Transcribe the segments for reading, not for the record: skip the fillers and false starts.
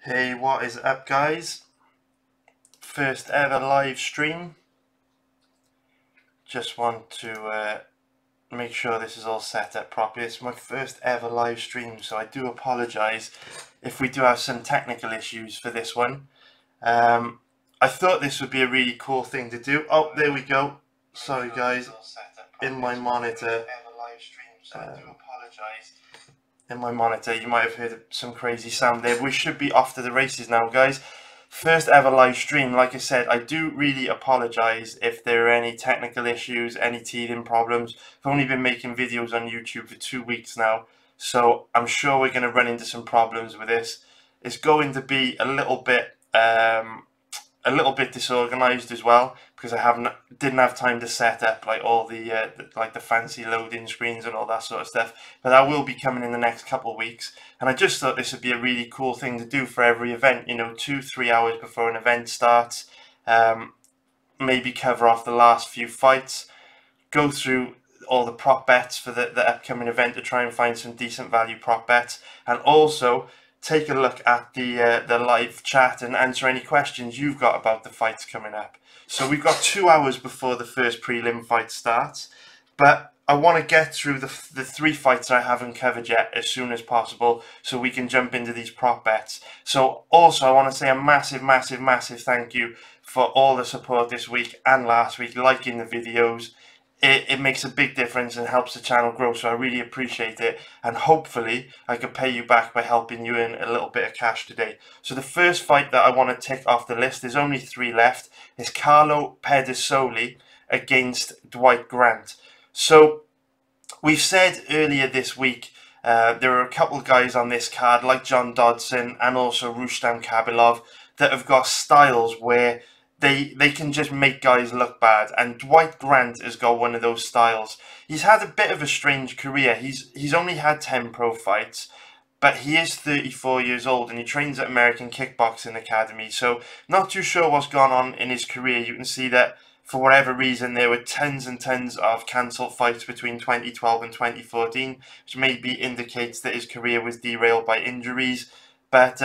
Hey, what is up, guys? First ever live stream. Just want to make sure this is all set up properly. It's my first ever live stream, so I do apologise if we do have some technical issues for this one. I thought this would be a really cool thing to do. Oh, there we go. Sorry, guys. In my monitor. In my monitor, you might have heard some crazy sound there. We should be off to the races now, guys. First ever live stream. Like I said, I do really apologise if there are any technical issues, any teething problems. I've only been making videos on YouTube for 2 weeks now, so I'm sure we're going to run into some problems with this. It's going to be a little bit disorganized as well, because didn't have time to set up like all the like the fancy loading screens and all that sort of stuff. But that will be coming in the next couple of weeks, and I just thought this would be a really cool thing to do for every event. 2-3 hours before an event starts, maybe cover off the last few fights, go through all the prop bets for the upcoming event to try and find some decent value prop bets, and also take a look at the live chat and answer any questions you've got about the fights coming up. So we've got 2 hours before the first prelim fight starts, but I want to get through the 3 fights I haven't covered yet as soon as possible, so we can jump into these prop bets. So also I want to say a massive thank you for all the support this week and last week, liking the videos. It makes a big difference and helps the channel grow, so I really appreciate it, and hopefully I can pay you back by helping you earn a little bit of cash today. So the first fight that I want to tick off the list, there's only 3 left, is Carlo Pedisoli against Dwight Grant. So we've said earlier this week there are a couple of guys on this card like John Dodson and also Rustam Khabilov that have got styles where they can just make guys look bad, and Dwight Grant has got one of those styles. He's had a bit of a strange career. He's only had 10 pro fights, but he is 34 years old and he trains at American Kickboxing Academy, so not too sure what's gone on in his career. You can see that for whatever reason there were tons and tons of cancelled fights between 2012 and 2014, which maybe indicates that his career was derailed by injuries. But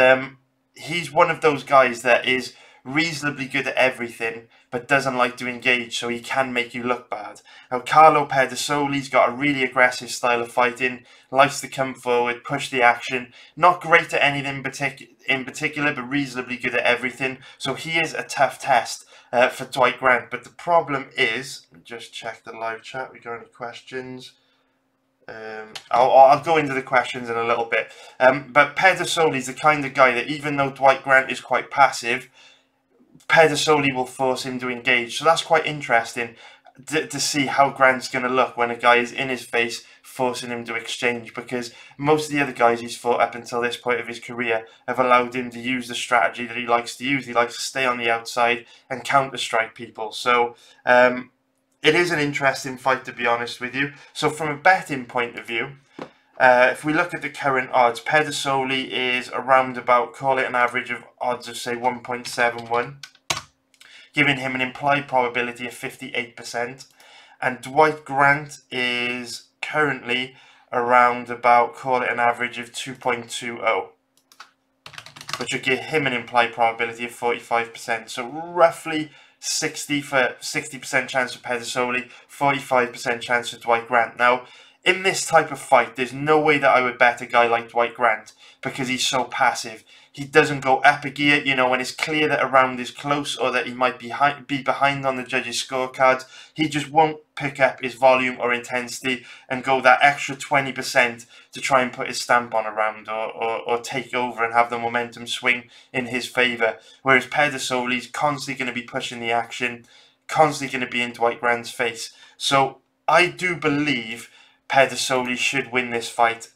he's one of those guys that is reasonably good at everything but doesn't like to engage, so he can make you look bad. Now Carlo Pedisoli's got a really aggressive style of fighting, likes to come forward, push the action, not great at anything in particular, but reasonably good at everything, so he is a tough test for Dwight Grant. But the problem is, just check the live chat, we got any questions? I'll go into the questions in a little bit, but Pedisoli's the kind of guy that even though Dwight Grant is quite passive, Pedisoli will force him to engage. So that's quite interesting to see how Grant's going to look when a guy is in his face forcing him to exchange, because most of the other guys he's fought up until this point of his career have allowed him to use the strategy that he likes to use. He likes to stay on the outside and counter-strike people. So it is an interesting fight, to be honest with you. So from a betting point of view, if we look at the current odds, Pedisoli is around about, call it an average of odds of say 1.71, giving him an implied probability of 58%. And Dwight Grant is currently around about, call it an average of 2.20, which would give him an implied probability of 45%. So roughly 60% chance for Pedisoli, 45% chance for Dwight Grant. Now, in this type of fight, there's no way that I would bet a guy like Dwight Grant because he's so passive. He doesn't go up a gear, when it's clear that a round is close or that he might be behind on the judges' scorecards. He just won't pick up his volume or intensity and go that extra 20% to try and put his stamp on a round or take over and have the momentum swing in his favour. Whereas Pedisoli's constantly going to be pushing the action, constantly going to be in Dwight Grant's face. So I do believe Pedisoli should win this fight.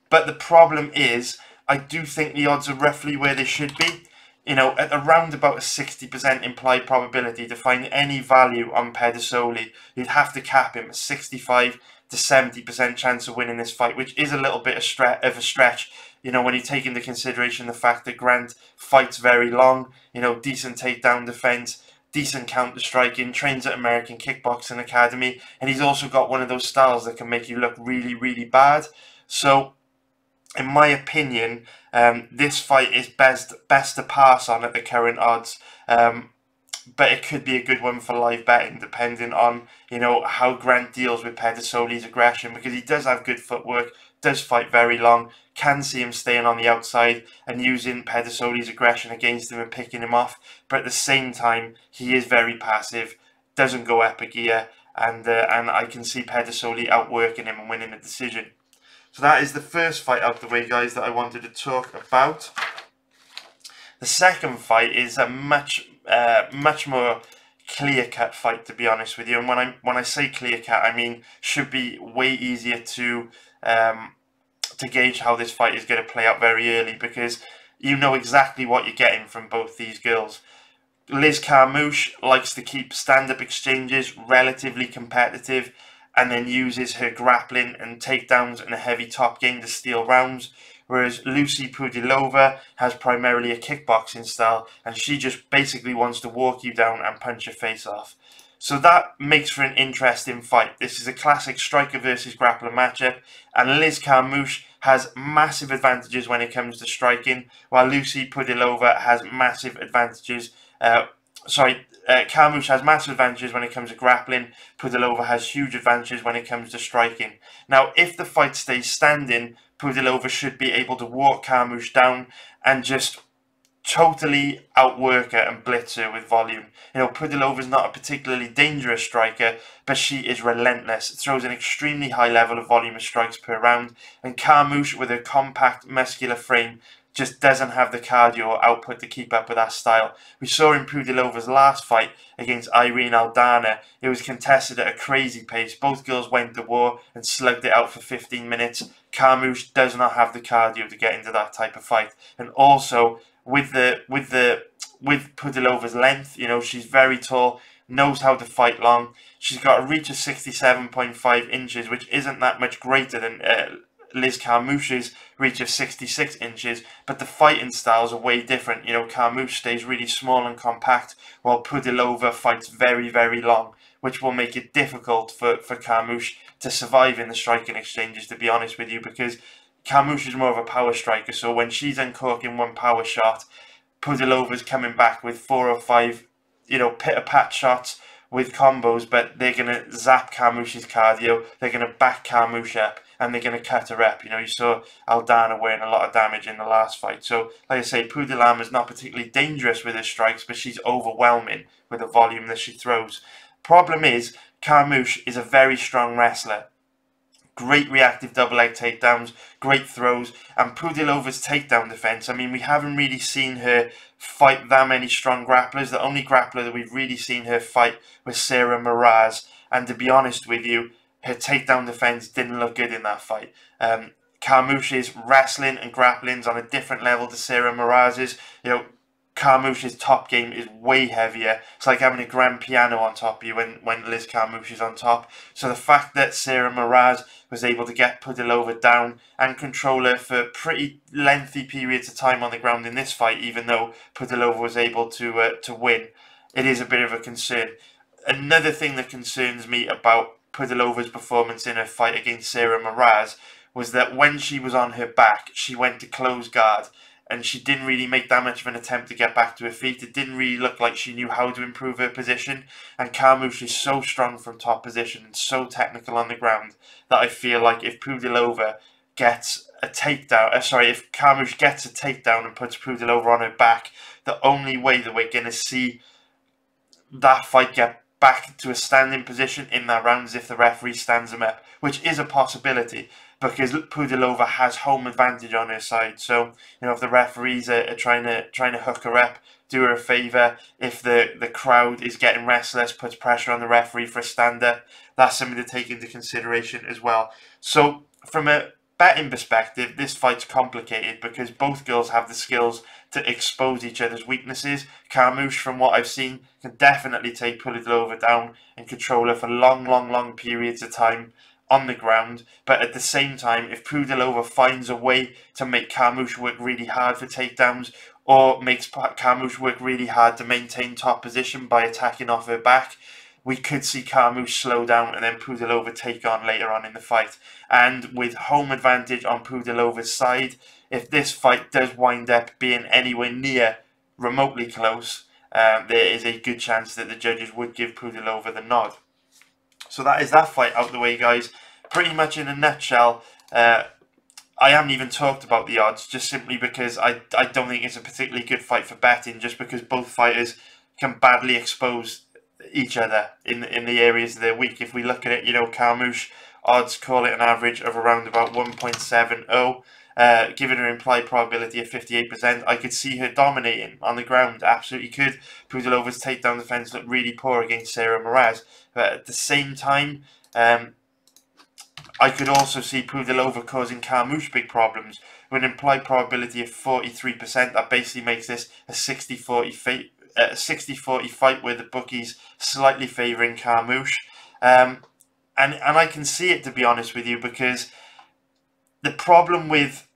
But the problem is, I do think the odds are roughly where they should be. At around about a 60% implied probability to find any value on Pedisoli, you'd have to cap him at 65 to 70% chance of winning this fight, which is a little bit of a stretch, when you take into consideration the fact that Grant fights very long, decent takedown defense, decent counter-striking, trains at American Kickboxing Academy, and he's also got one of those styles that can make you look really bad. So in my opinion, this fight is best to pass on at the current odds. But it could be a good one for live betting, depending on, you know, how Grant deals with Pedersoli's aggression, because he does have good footwork, does fight very long, can see him staying on the outside and using Pedersoli's aggression against him and picking him off. But at the same time, he is very passive, doesn't go up a gear, and I can see Pedersoli outworking him and winning a decision. So that is the first fight out the way, guys, that I wanted to talk about. The second fight is a much more clear-cut fight, to be honest with you. And when I say clear-cut, I mean should be way easier to gauge how this fight is going to play out very early, because you know exactly what you're getting from both these girls. Liz Carmouche likes to keep stand-up exchanges relatively competitive, and then uses her grappling and takedowns and a heavy top game to steal rounds. Whereas Lucy Pudilova has primarily a kickboxing style, and she just basically wants to walk you down and punch your face off. So that makes for an interesting fight. This is a classic striker versus grappler matchup, and Liz Carmouche has massive advantages when it comes to striking, while Lucy Pudilova has massive advantages. Carmouche has massive advantages when it comes to grappling. Pudilova has huge advantages when it comes to striking. Now, if the fight stays standing, Pudilova should be able to walk Carmouche down and just totally outwork her and blitz her with volume. You know, Pudilova is not a particularly dangerous striker, but she is relentless. It throws an extremely high level of volume of strikes per round, and Carmouche, with her compact, muscular frame, just doesn't have the cardio or output to keep up with that style. We saw in Pudilova's last fight against Irene Aldana, it was contested at a crazy pace. Both girls went to war and slugged it out for 15 minutes. Carmouche does not have the cardio to get into that type of fight. And also, with Pudilova's length, you know, she's very tall, knows how to fight long. She's got a reach of 67.5 inches, which isn't that much greater than Liz Carmouche's reach of 66 inches, but the fighting styles are way different. You know, Carmouche stays really small and compact, while Pudilova fights very, very long, which will make it difficult for Carmouche to survive in the striking exchanges, to be honest with you, because Carmouche is more of a power striker, so when she's uncorking one power shot, Pudilova's coming back with 4 or 5, you know, pitter-pat shots with combos, but they're going to zap Carmouche's cardio, they're going to back Carmouche up, and they're going to cut her up. You know, you saw Aldana wearing a lot of damage in the last fight. So, like I say, Pudilova is not particularly dangerous with her strikes, but she's overwhelming with the volume that she throws. Problem is, Carmouche is a very strong wrestler. Great reactive double leg takedowns, great throws, and Pudilova's takedown defense. I mean, we haven't really seen her fight that many strong grapplers. The only grappler that we've really seen her fight was Sarah Miraz, and to be honest with you, her takedown defense didn't look good in that fight. Carmouche's wrestling and grappling's on a different level to Sarah Miraz's. You know, Carmouche's top game is way heavier. It's like having a grand piano on top of you when Liz Carmouche is on top. So the fact that Sarah Miraz was able to get Pudilova down and control her for pretty lengthy periods of time on the ground in this fight, even though Pudilova was able to win, it is a bit of a concern. Another thing that concerns me about Pudilova's performance in her fight against Sarah Miraz was that when she was on her back, she went to close guard, and she didn't really make that much of an attempt to get back to her feet. It didn't really look like she knew how to improve her position, and Carmouche is so strong from top position and so technical on the ground that I feel like if Pudilova gets a takedown, if Carmouche gets a takedown and puts Pudilova on her back, the only way that we're going to see that fight get back to a standing position in that round is if the referee stands him up, which is a possibility because Pudilova has home advantage on her side. So, you know, if the referees are trying to hook her up, do her a favour. If the crowd is getting restless, puts pressure on the referee for a stand-up, that's something to take into consideration as well. So, from a betting perspective, this fight's complicated because both girls have the skills to expose each other's weaknesses. Carmouche, from what I've seen, can definitely take Pudilova down and control her for long periods of time on the ground. But at the same time, if Pudilova finds a way to make Carmouche work really hard for takedowns, or makes Carmouche work really hard to maintain top position by attacking off her back, we could see Carmouche slow down and then Pudilova take on later on in the fight. And with home advantage on Pudilova's side, if this fight does wind up being anywhere near remotely close, there is a good chance that the judges would give Pudilova the nod. So that is that fight out the way, guys. Pretty much in a nutshell, I haven't even talked about the odds, just simply because I don't think it's a particularly good fight for betting, just because both fighters can badly expose each other in the areas of their weak. If we look at it, Carmouche odds call it an average of around about 1.70. Given her implied probability of 58%, I could see her dominating on the ground. Absolutely could. Pudilova's takedown defense looked really poor against Sarah Moraz. But at the same time, I could also see Pudilova causing Carmouche big problems. With an implied probability of 43%, that basically makes this a 60-40 fight where the bookies slightly favouring Carmouche. And I can see it, to be honest with you, because the problem with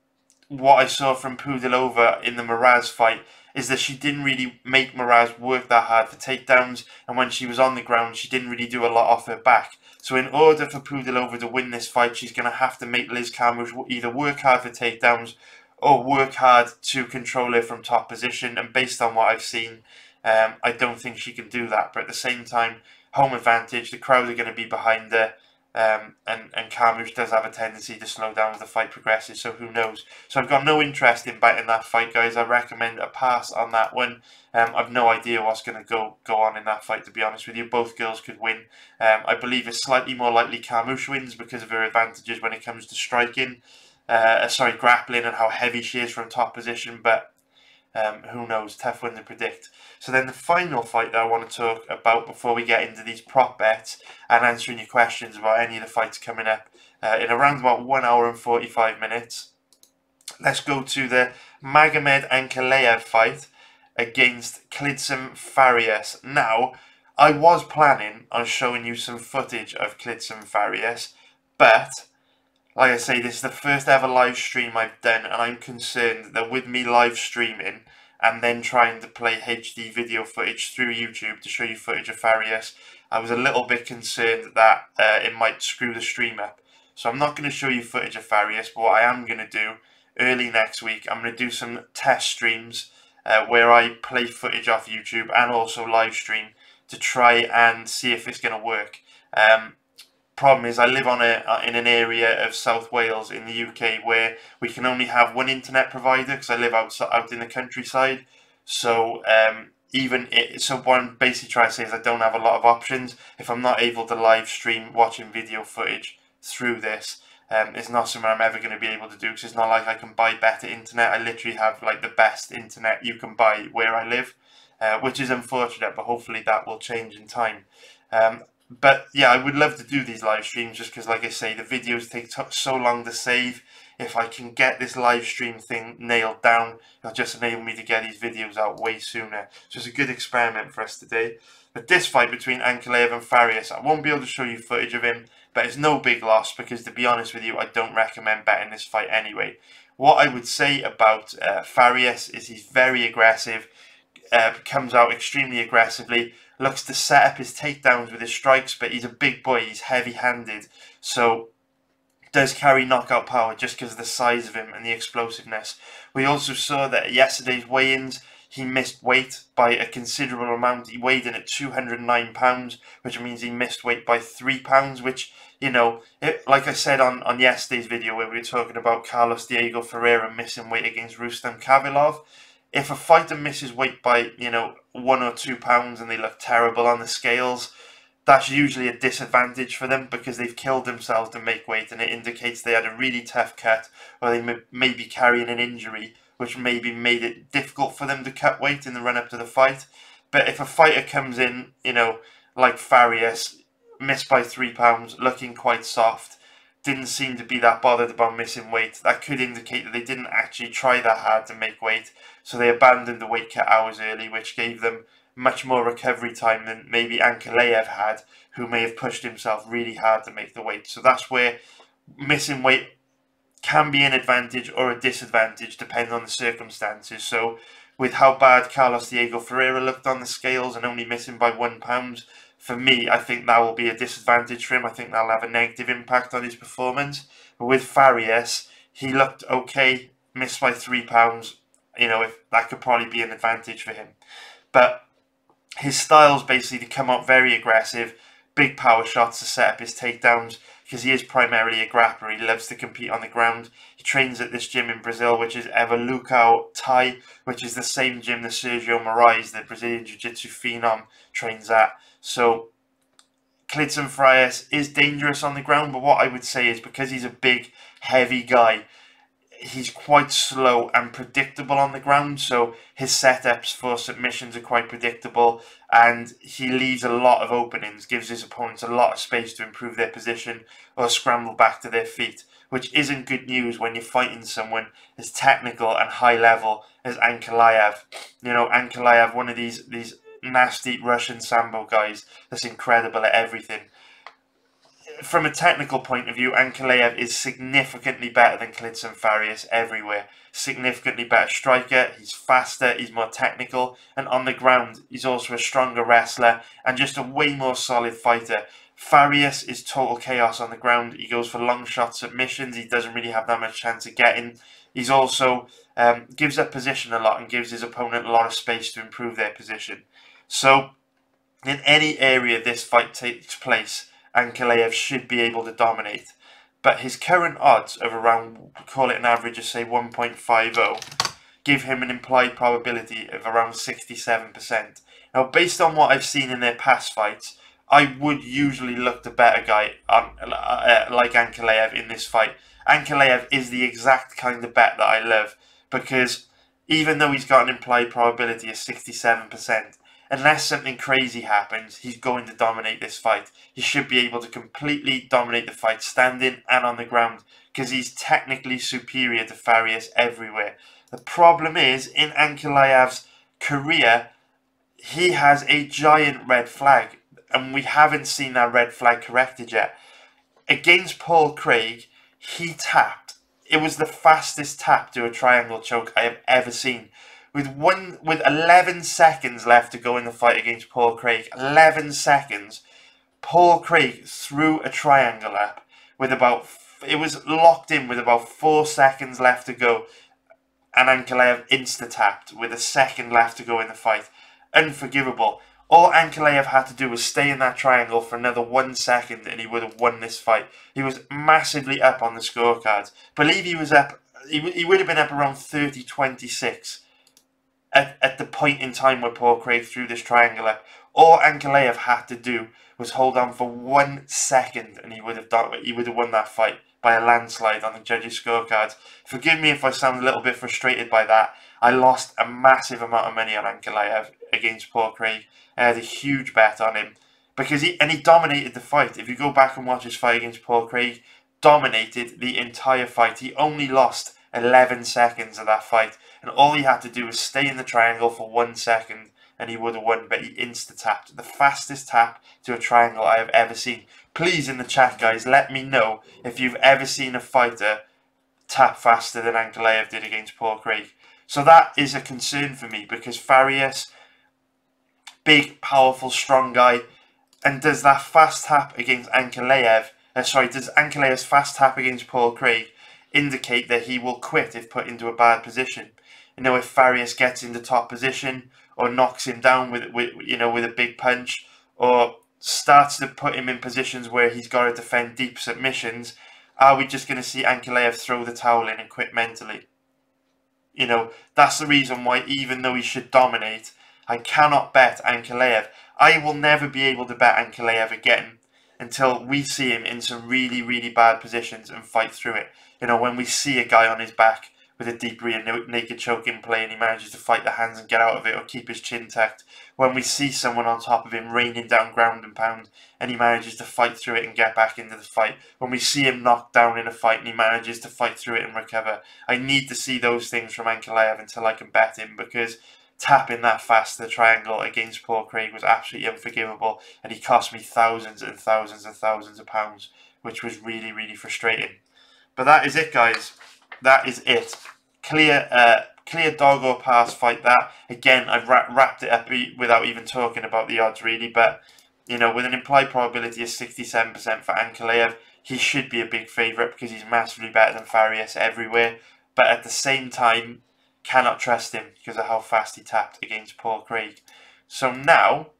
what I saw from Pudilova in the Moraz fight is that she didn't really make Moraz work that hard for takedowns, and when she was on the ground, she didn't really do a lot off her back. So in order for Pudilova to win this fight, she's going to have to make Liz Carmouche either work hard for takedowns or work hard to control her from top position. And based on what I've seen, I don't think she can do that. But at the same time, home advantage, the crowd are going to be behind her. And Carmouche does have a tendency to slow down as the fight progresses, so who knows. So I've got no interest in betting that fight, guys. I recommend a pass on that one. I've no idea what's going to go on in that fight, to be honest with you. Both girls could win. I believe it's slightly more likely Carmouche wins because of her advantages when it comes to striking. Grappling and how heavy she is from top position, but who knows, tough one to predict. So then the final fight that I want to talk about before we get into these prop bets and answering your questions about any of the fights coming up in around about 1 hour and 45 minutes. Let's go to the Magomed Ankalaev fight against Klidson Farias. Now, I was planning on showing you some footage of Klidson Farias, but like I say, this is the first ever live stream I've done, and I'm concerned that with me live streaming and then trying to play HD video footage through YouTube to show you footage of Farias, I was a little bit concerned that it might screw the stream up. So I'm not going to show you footage of Farias, but what I am going to do early next week, I'm going to do some test streams where I play footage off YouTube and also live stream to try and see if it's going to work. Problem is, I live in an area of South Wales in the UK where we can only have one internet provider because I live out in the countryside. So so what I'm basically trying to say is I don't have a lot of options. If I'm not able to live stream watching video footage through this, it's not something I'm ever going to be able to do, because it's not like I can buy better internet. I literally have like the best internet you can buy where I live, which is unfortunate, but hopefully that will change in time. But yeah, I would love to do these live streams just because, like I say, the videos take so long to save. If I can get this live stream thing nailed down, it'll just enable me to get these videos out way sooner. So it's a good experiment for us today. But this fight between Ankalaev and Farias, I won't be able to show you footage of him, but it's no big loss because, to be honest with you, I don't recommend betting this fight anyway. What I would say about Farias is he's very aggressive, comes out extremely aggressively, looks to set up his takedowns with his strikes, but he's a big boy, he's heavy-handed, so does carry knockout power just because of the size of him and the explosiveness. We also saw that at yesterday's weigh-ins, he missed weight by a considerable amount. He weighed in at 209 pounds, which means he missed weight by 3 pounds, which, you know, like I said on yesterday's video where we were talking about Carlos Diego Ferreira missing weight against Rustam Khabilov, if a fighter misses weight by, 1 or 2 pounds and they look terrible on the scales, that's usually a disadvantage for them because they've killed themselves to make weight, and it indicates they had a really tough cut, or they may be carrying an injury which maybe made it difficult for them to cut weight in the run-up to the fight. But if a fighter comes in, like Farias, missed by 3 pounds, looking quite soft, didn't seem to be that bothered about missing weight, that could indicate that they didn't actually try that hard to make weight, so they abandoned the weight cut hours early, which gave them much more recovery time than maybe Ankalaev had, who may have pushed himself really hard to make the weight. So that's where missing weight can be an advantage or a disadvantage depending on the circumstances. So with how bad Carlos Diego Ferreira looked on the scales and only missing by 1 pound, for me, I think that will be a disadvantage for him. I think that'll have a negative impact on his performance. But with Farias, he looked okay, missed by 3 pounds. If that could probably be an advantage for him. But his style's basically to come out very aggressive, big power shots to set up his takedowns, because he is primarily a grappler. He loves to compete on the ground. He trains at this gym in Brazil, which is Evolucao Thai, which is the same gym that Sergio Moraes, the Brazilian Jiu-Jitsu phenom, trains at. So Klidson Farias is dangerous on the ground, but what I would say is because he's a big, heavy guy, he's quite slow and predictable on the ground, so his setups for submissions are quite predictable, and he leaves a lot of openings, gives his opponents a lot of space to improve their position or scramble back to their feet, which isn't good news when you're fighting someone as technical and high level as Ankalaev. Ankalaev, one of these nasty Russian Sambo guys that's incredible at everything. From a technical point of view, Ankalaev is significantly better than Klidson Farias everywhere. Significantly better striker, he's faster, he's more technical, and on the ground, he's also a stronger wrestler and just a way more solid fighter. Farias is total chaos on the ground. He goes for long shot submissions. He doesn't really have that much chance of getting. He's also gives up position a lot and gives his opponent a lot of space to improve their position. So, in any area this fight takes place, Ankalaev should be able to dominate. But his current odds of around, call it an average of say 1.50, give him an implied probability of around 67%. Now, based on what I've seen in their past fights, I would usually look to bet a guy on, like Ankalaev in this fight. Ankalaev is the exact kind of bet that I love, because even though he's got an implied probability of 67%, unless something crazy happens, he's going to dominate this fight. He should be able to completely dominate the fight, standing and on the ground, because he's technically superior to Farias everywhere. The problem is, in Ankalaev's career, he has a giant red flag, and we haven't seen that red flag corrected yet. Against Paul Craig, he tapped. It was the fastest tap to a triangle choke I have ever seen. With 11 seconds left to go in the fight against Paul Craig, 11 seconds, Paul Craig threw a triangle up with it was locked in with about 4 seconds left to go, and Ankalaev insta-tapped with a second left to go in the fight. Unforgivable. All Ankalaev had to do was stay in that triangle for another 1 second and he would have won this fight. He was massively up on the scorecards. Believe he was up, he would have been up around 30-26. At the point in time where Paul Craig threw this triangle up. All Ankalaev had to do was hold on for 1 second and he would have won that fight by a landslide on the judges' scorecards. Forgive me if I sound a little bit frustrated by that. I lost a massive amount of money on Ankalaev against Paul Craig. I had a huge bet on him because he dominated the fight. If you go back and watch his fight against Paul Craig, dominated the entire fight. He only lost 11 seconds of that fight. And all he had to do was stay in the triangle for 1 second and he would have won, but he insta-tapped. The fastest tap to a triangle I have ever seen. Please, in the chat, guys, let me know if you've ever seen a fighter tap faster than Ankalaev did against Paul Craig. So that is a concern for me, because Farias, big, powerful, strong guy, and does that fast tap against Ankalaev, does Ankalaev's fast tap against Paul Craig indicate that he will quit if put into a bad position? If Farias gets in the top position or knocks him down with a big punch, or starts to put him in positions where he's got to defend deep submissions, are we just going to see Ankalaev throw the towel in and quit mentally? That's the reason why, even though he should dominate, I cannot bet Ankalaev. I will never be able to bet Ankalaev again until we see him in some really, really bad positions and fight through it. When we see a guy on his back with a deep rear naked choke in play and he manages to fight the hands and get out of it or keep his chin tucked. When we see someone on top of him raining down ground and pound and he manages to fight through it and get back into the fight. When we see him knocked down in a fight and he manages to fight through it and recover. I need to see those things from Ankalaev until I can bet him, because tapping that fast the triangle against Paul Craig was absolutely unforgivable, and he cost me thousands and thousands and thousands of pounds, which was really, really frustrating. But that is it, guys. That is it. Clear dog or pass fight that. Again, I've wrapped it up without even talking about the odds, really. But You know, with an implied probability of 67% for Ankalaev, he should be a big favourite because he's massively better than Farias everywhere. But at the same time, cannot trust him because of how fast he tapped against Paul Craig. So now,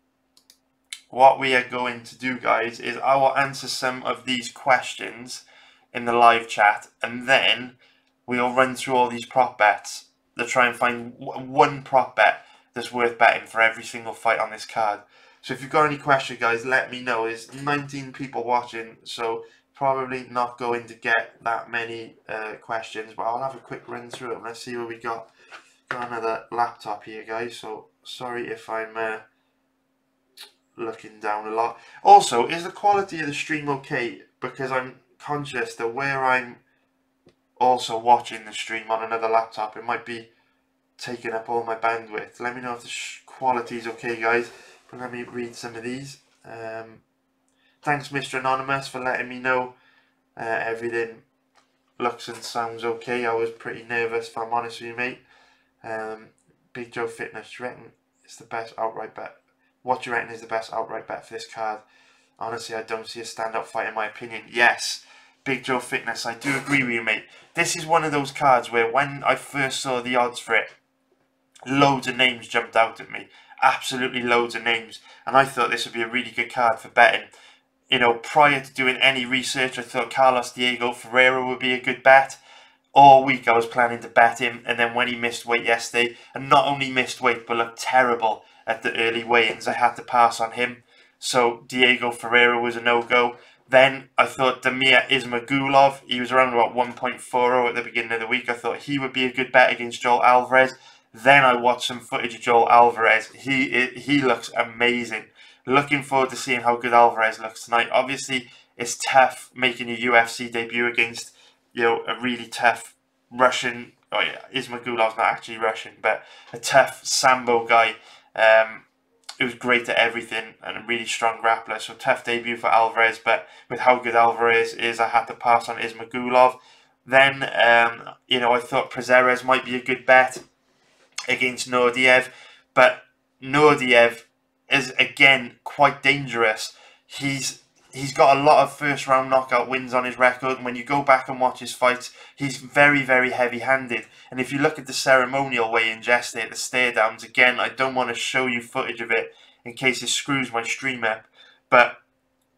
what we are going to do, guys, is I will answer some of these questions in the live chat, and then we'll run through all these prop bets to try and find one prop bet that's worth betting for every single fight on this card. So if you've got any questions, guys, let me know. There's 19 people watching, so probably not going to get that many questions, but I'll have a quick run through it. Let's see what we got. Got another laptop here, guys, so sorry if I'm looking down a lot. Also, is the quality of the stream okay? Because I'm conscious that where I'm also watching the stream on another laptop, it might be taking up all my bandwidth. Let me know if the quality is okay, guys. But let me read some of these. Thanks, Mr. Anonymous, for letting me know everything looks and sounds okay. I was pretty nervous, if I'm honest with you, mate. Big Joe Fitness, do you reckon it's the best outright bet? What do you reckon is the best outright bet for this card? Honestly, I don't see a stand-up fight in my opinion. Yes, Big Joe Fitness, I do agree with you, mate. This is one of those cards where when I first saw the odds for it, loads of names jumped out at me. Absolutely loads of names. And I thought this would be a really good card for betting. You know, prior to doing any research, I thought Carlos Diego Ferreira would be a good bet. All week I was planning to bet him, and then when he missed weight yesterday, and not only missed weight, but looked terrible at the early weigh-ins, I had to pass on him. So Diego Ferreira was a no-go. Then I thought Damir Ismagulov, he was around about 1.40 at the beginning of the week. I thought he would be a good bet against Joel Alvarez. Then I watched some footage of Joel Alvarez. He looks amazing. Looking forward to seeing how good Alvarez looks tonight. Obviously, it's tough making a UFC debut against, you know, a really tough Russian. Oh yeah, Ismagulov's not actually Russian, but a tough Sambo guy. It was great at everything and a really strong grappler. So tough debut for Alvarez, but with how good Alvarez is, I had to pass on Ismagulov. Then, you know, I thought Prazeres might be a good bet against Nordiev, but Nordiev is again quite dangerous. He's got a lot of first round knockout wins on his record, and when you go back and watch his fights, he's very, very heavy handed. And if you look at the ceremonial weigh-in yesterday at the stare downs, again, I don't want to show you footage of it in case it screws my stream up, but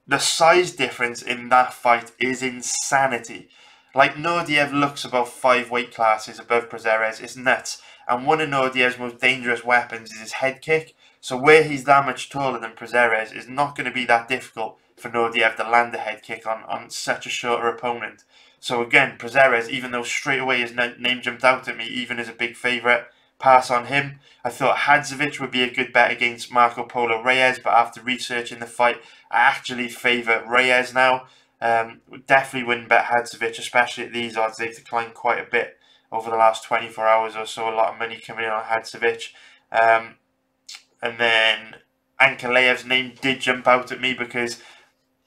the size difference in that fight is insanity. Like, Nordiev looks about 5 weight classes above Prazeres. It's nuts. And one of Nordiev's most dangerous weapons is his head kick. So where he's that much taller than Prazeres, it's not going to be that difficult for Nordiev to land a head kick on such a shorter opponent. So again, Prazeres, even though straight away his name jumped out at me, even as a big favourite, pass on him. I thought Hadzovic would be a good bet against Marco Polo Reyes, but after researching the fight, I actually favour Reyes now. Definitely wouldn't bet Hadzovic, especially at these odds. They've declined quite a bit over the last 24 hours or so. A lot of money coming in on Hadzovic. And then Ankalaev's name did jump out at me because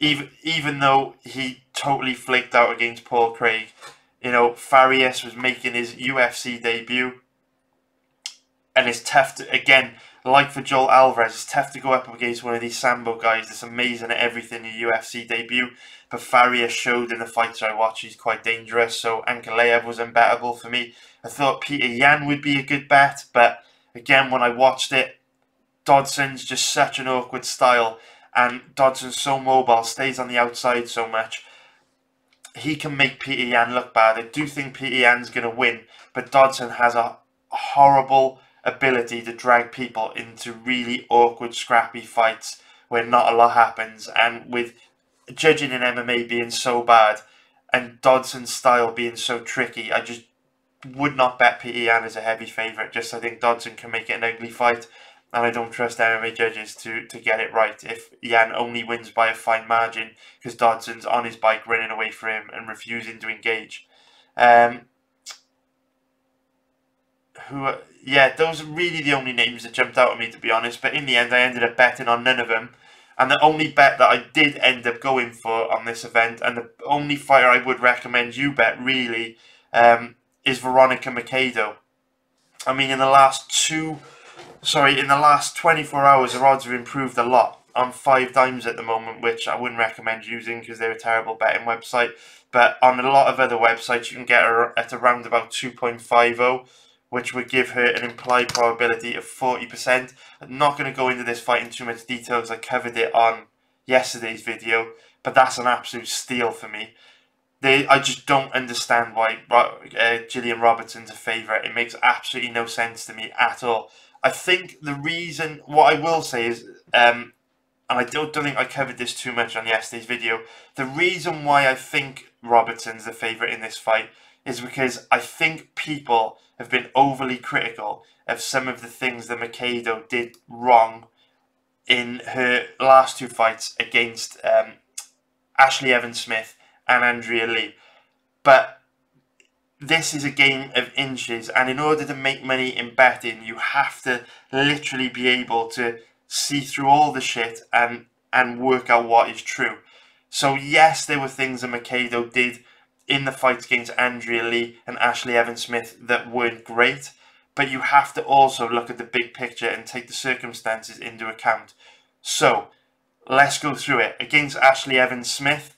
even though he totally flaked out against Paul Craig, you know, Farias was making his UFC debut. And it's tough to, again, like for Joel Alvarez, it's tough to go up against one of these Sambo guys that's amazing at everything in UFC debut. But Farias showed in the fights I watched he's quite dangerous. So Ankalaev was unbettable for me. I thought Peter Yan would be a good bet. But again, when I watched it, Dodson's just such an awkward style. And Dodson's so mobile, stays on the outside so much. He can make Peter Yan look bad. I do think Peter Yan's going to win. But Dodson has a horrible ability to drag people into really awkward, scrappy fights where not a lot happens. And with judging in MMA being so bad and Dodson's style being so tricky, I just would not bet Peter Yan as a heavy favourite. Just I think Dodson can make it an ugly fight, and I don't trust MMA judges to get it right if Yan only wins by a fine margin because Dodson's on his bike running away from him and refusing to engage. Yeah, those are really the only names that jumped out at me, to be honest. But in the end, I ended up betting on none of them. And the only bet that I did end up going for on this event, and the only fighter I would recommend you bet, really, is Veronica Macedo. I mean, in the last 24 hours, her odds have improved a lot. on 5 Dimes at the moment, which I wouldn't recommend using because they're a terrible betting website. But on a lot of other websites, you can get her at around about 2.50, which would give her an implied probability of 40%. I'm not going to go into this fight in too much detail because I covered it on yesterday's video, but that's an absolute steal for me. I just don't understand why Gillian Robertson's a favourite. It makes absolutely no sense to me at all. I think the reason, what I will say is, and I don't think I covered this too much on yesterday's video, the reason why I think Robertson's the favourite in this fight is because I think people have been overly critical of some of the things that Macedo did wrong in her last 2 fights against Ashley Evans-Smith and Andrea Lee. But this is a game of inches, and in order to make money in betting, you have to literally be able to see through all the shit and work out what is true. So yes, there were things that Macedo did in the fights against Andrea Lee and Ashley Evans-Smith that weren't great, but you have to also look at the big picture and take the circumstances into account. So let's go through it. Against Ashley Evans-Smith,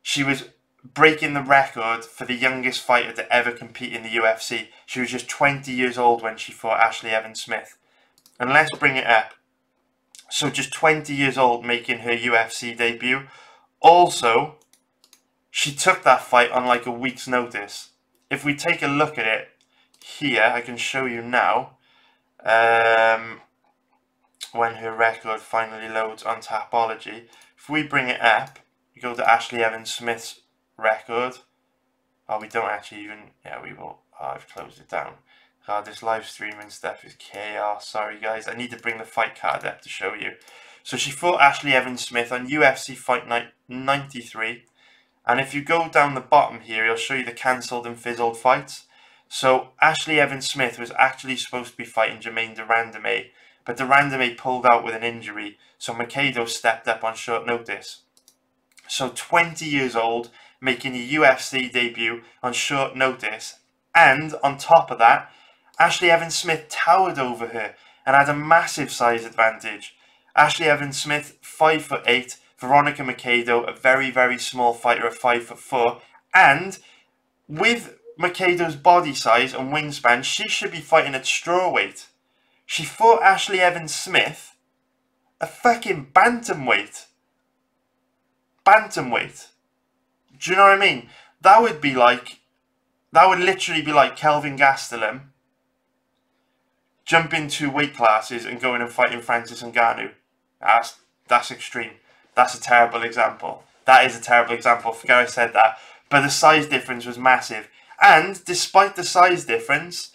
she was breaking the record for the youngest fighter to ever compete in the UFC. She was just 20 years old when she fought Ashley Evans-Smith. And let's bring it up. So just 20 years old making her UFC debut. Also, she took that fight on like a week's notice. If we take a look at it here, I can show you now. When her record finally loads on Tapology. If we bring it up, we go to Ashley Evans-Smith's record. Oh, we don't actually even, yeah, we will. Oh, I've closed it down. God, this live streaming stuff is chaos. Sorry guys, I need to bring the fight card up to show you. So she fought Ashley Evans-Smith on UFC Fight Night 93. And if you go down the bottom here, it'll show you the cancelled and fizzled fights. So Ashley Evans-Smith was actually supposed to be fighting Germaine de Randamie, but de Randamie pulled out with an injury, so Macedo stepped up on short notice. So 20 years old, making a UFC debut on short notice, and on top of that, Ashley Evans-Smith towered over her and had a massive size advantage. Ashley Evans-Smith, 5'8", Veronica Macedo, a very, very small fighter at 5'4", and with Macedo's body size and wingspan, she should be fighting at strawweight. She fought Ashley Evans-Smith a fucking bantamweight. Bantamweight. Do you know what I mean? That would literally be like Kelvin Gastelum jumping 2 weight classes and going and fighting Francis Ngannou. That's extreme. That's a terrible example. That is a terrible example. Forget I said that. But the size difference was massive. And despite the size difference,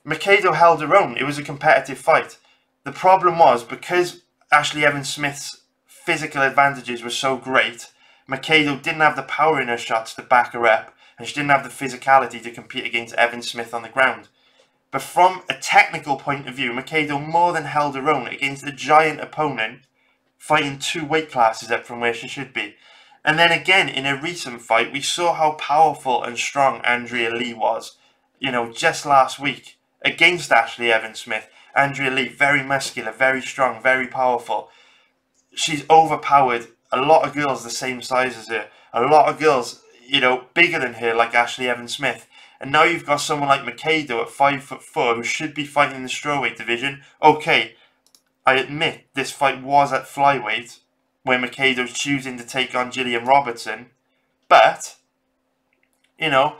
Macedo held her own. It was a competitive fight. The problem was, because Ashley Evans-Smith's physical advantages were so great, Macedo didn't have the power in her shots to back her up, and she didn't have the physicality to compete against Evans-Smith on the ground. But from a technical point of view, Macedo more than held her own against a giant opponent, fighting 2 weight classes up from where she should be. And then again, in a recent fight, we saw how powerful and strong Andrea Lee was. You know, just last week, against Ashley Evans-Smith. Andrea Lee, very muscular, very strong, very powerful. She's overpowered a lot of girls the same size as her. A lot of girls, you know, bigger than her, like Ashley Evans-Smith. And now you've got someone like Macedo at 5'4", who should be fighting in the strawweight division. Okay, I admit this fight was at flyweight, where Macedo's choosing to take on Gillian Robertson. But, you know,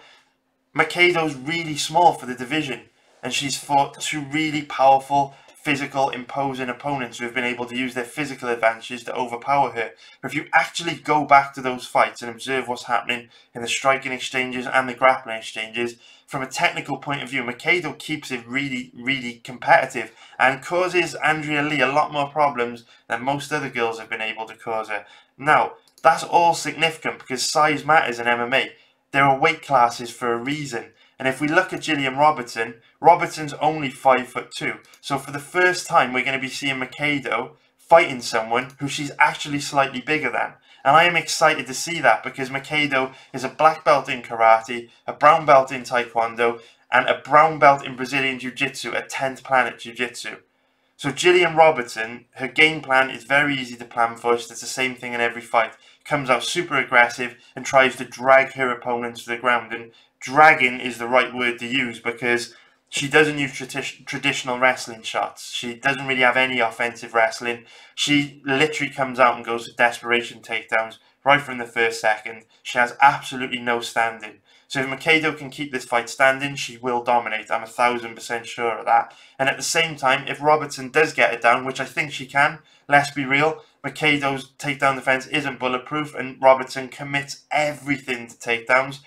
Macedo's really small for the division. And she's fought 2 really powerful, physical, imposing opponents who have been able to use their physical advantages to overpower her. But if you actually go back to those fights and observe what's happening in the striking exchanges and the grappling exchanges, from a technical point of view, Macedo keeps it really, really competitive and causes Andrea Lee a lot more problems than most other girls have been able to cause her. Now, that's all significant because size matters in MMA. There are weight classes for a reason. And if we look at Gillian Robertson, Robertson's only 5'2". So for the first time, we're going to be seeing Macedo fighting someone who she's actually slightly bigger than. And I am excited to see that because Macedo is a black belt in karate, a brown belt in taekwondo, and a brown belt in Brazilian jiu-jitsu at 10th Planet Jiu-Jitsu. So Gillian Robertson, her game plan is very easy to plan for. She does the same thing in every fight. Comes out super aggressive and tries to drag her opponent to the ground. And dragging is the right word to use because she doesn't use traditional wrestling shots. She doesn't really have any offensive wrestling. She literally comes out and goes to desperation takedowns right from the first second. She has absolutely no standing. So if Macedo can keep this fight standing, she will dominate. I'm 1000% sure of that. And at the same time, if Robertson does get it down, which I think she can, let's be real, Macedo's takedown defense isn't bulletproof and Robertson commits everything to takedowns.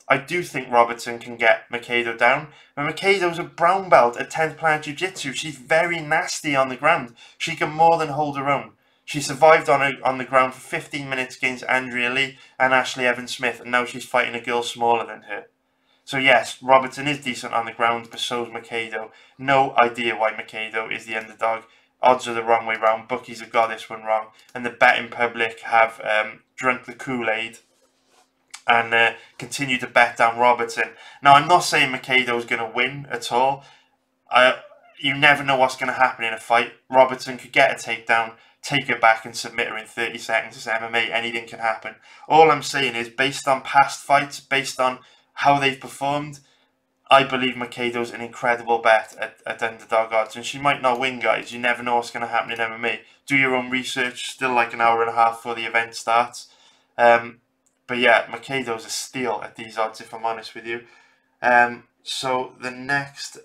I do think Robertson can get Macedo down. But Macedo's a brown belt at 10th Planet Jiu-Jitsu. She's very nasty on the ground. She can more than hold her own. She survived on the ground for 15 minutes against Andrea Lee and Ashley Evans-Smith, and now she's fighting a girl smaller than her. So yes, Robertson is decent on the ground, but so is Macedo. No idea why Macedo is the underdog. Odds are the wrong way round. Bookies have got this one wrong, and the betting public have drunk the Kool-Aid and continue to bet down Robertson. Now, I'm not saying Macedo is going to win at all. You never know what's going to happen in a fight. Robertson could get a takedown, take her back and submit her in 30 seconds. It's MMA, anything can happen. All I'm saying is, based on past fights, based on how they've performed, I believe Macedo's an incredible bet at underdog odds. And she might not win, guys. You never know what's going to happen in MMA. Do your own research. Still like an hour and a half before the event starts. But yeah, Macedo's a steal at these odds, if I'm honest with you. So the next...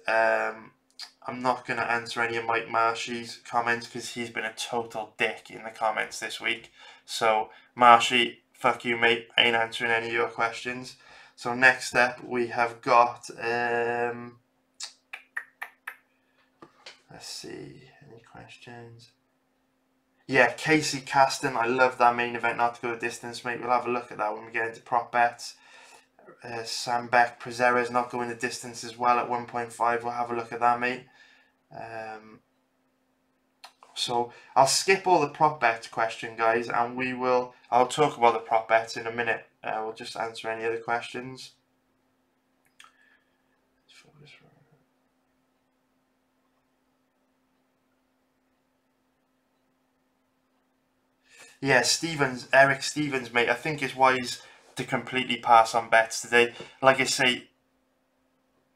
I'm not going to answer any of Mike Marshy's comments because he's been a total dick in the comments this week. So, Marshy, fuck you, mate. I ain't answering any of your questions. So, next up, we have got... let's see. Any questions? Yeah, Casey Caston. I love that main event not to go the distance, mate. We'll have a look at that when we get into prop bets. Sam Beck, Prezeres not going the distance as well at 1.5. We'll have a look at that, mate. So I'll skip all the prop bets question, guys, and I'll talk about the prop bets in a minute. We'll just answer any other questions. Yeah, Eric Stevens, mate. I think it's wise to completely pass on bets today. Like I say,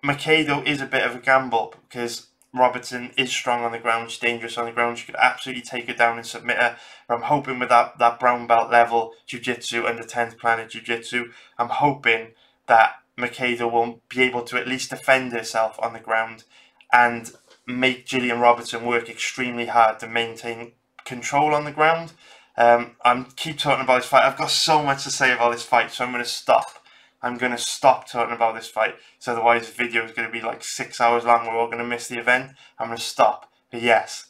Macedo is a bit of a gamble because Robertson is strong on the ground, she's dangerous on the ground, she could absolutely take her down and submit her. But I'm hoping with that brown belt level Jiu-Jitsu and the 10th Planet Jiu-Jitsu, I'm hoping that Macedo will be able to at least defend herself on the ground and make Gillian Robertson work extremely hard to maintain control on the ground. I'm keep talking about this fight. I've got so much to say about this fight, so I'm going to stop. I'm going to stop talking about this fight. So otherwise the video is going to be like 6 hours long. We're all going to miss the event. I'm going to stop. But yes,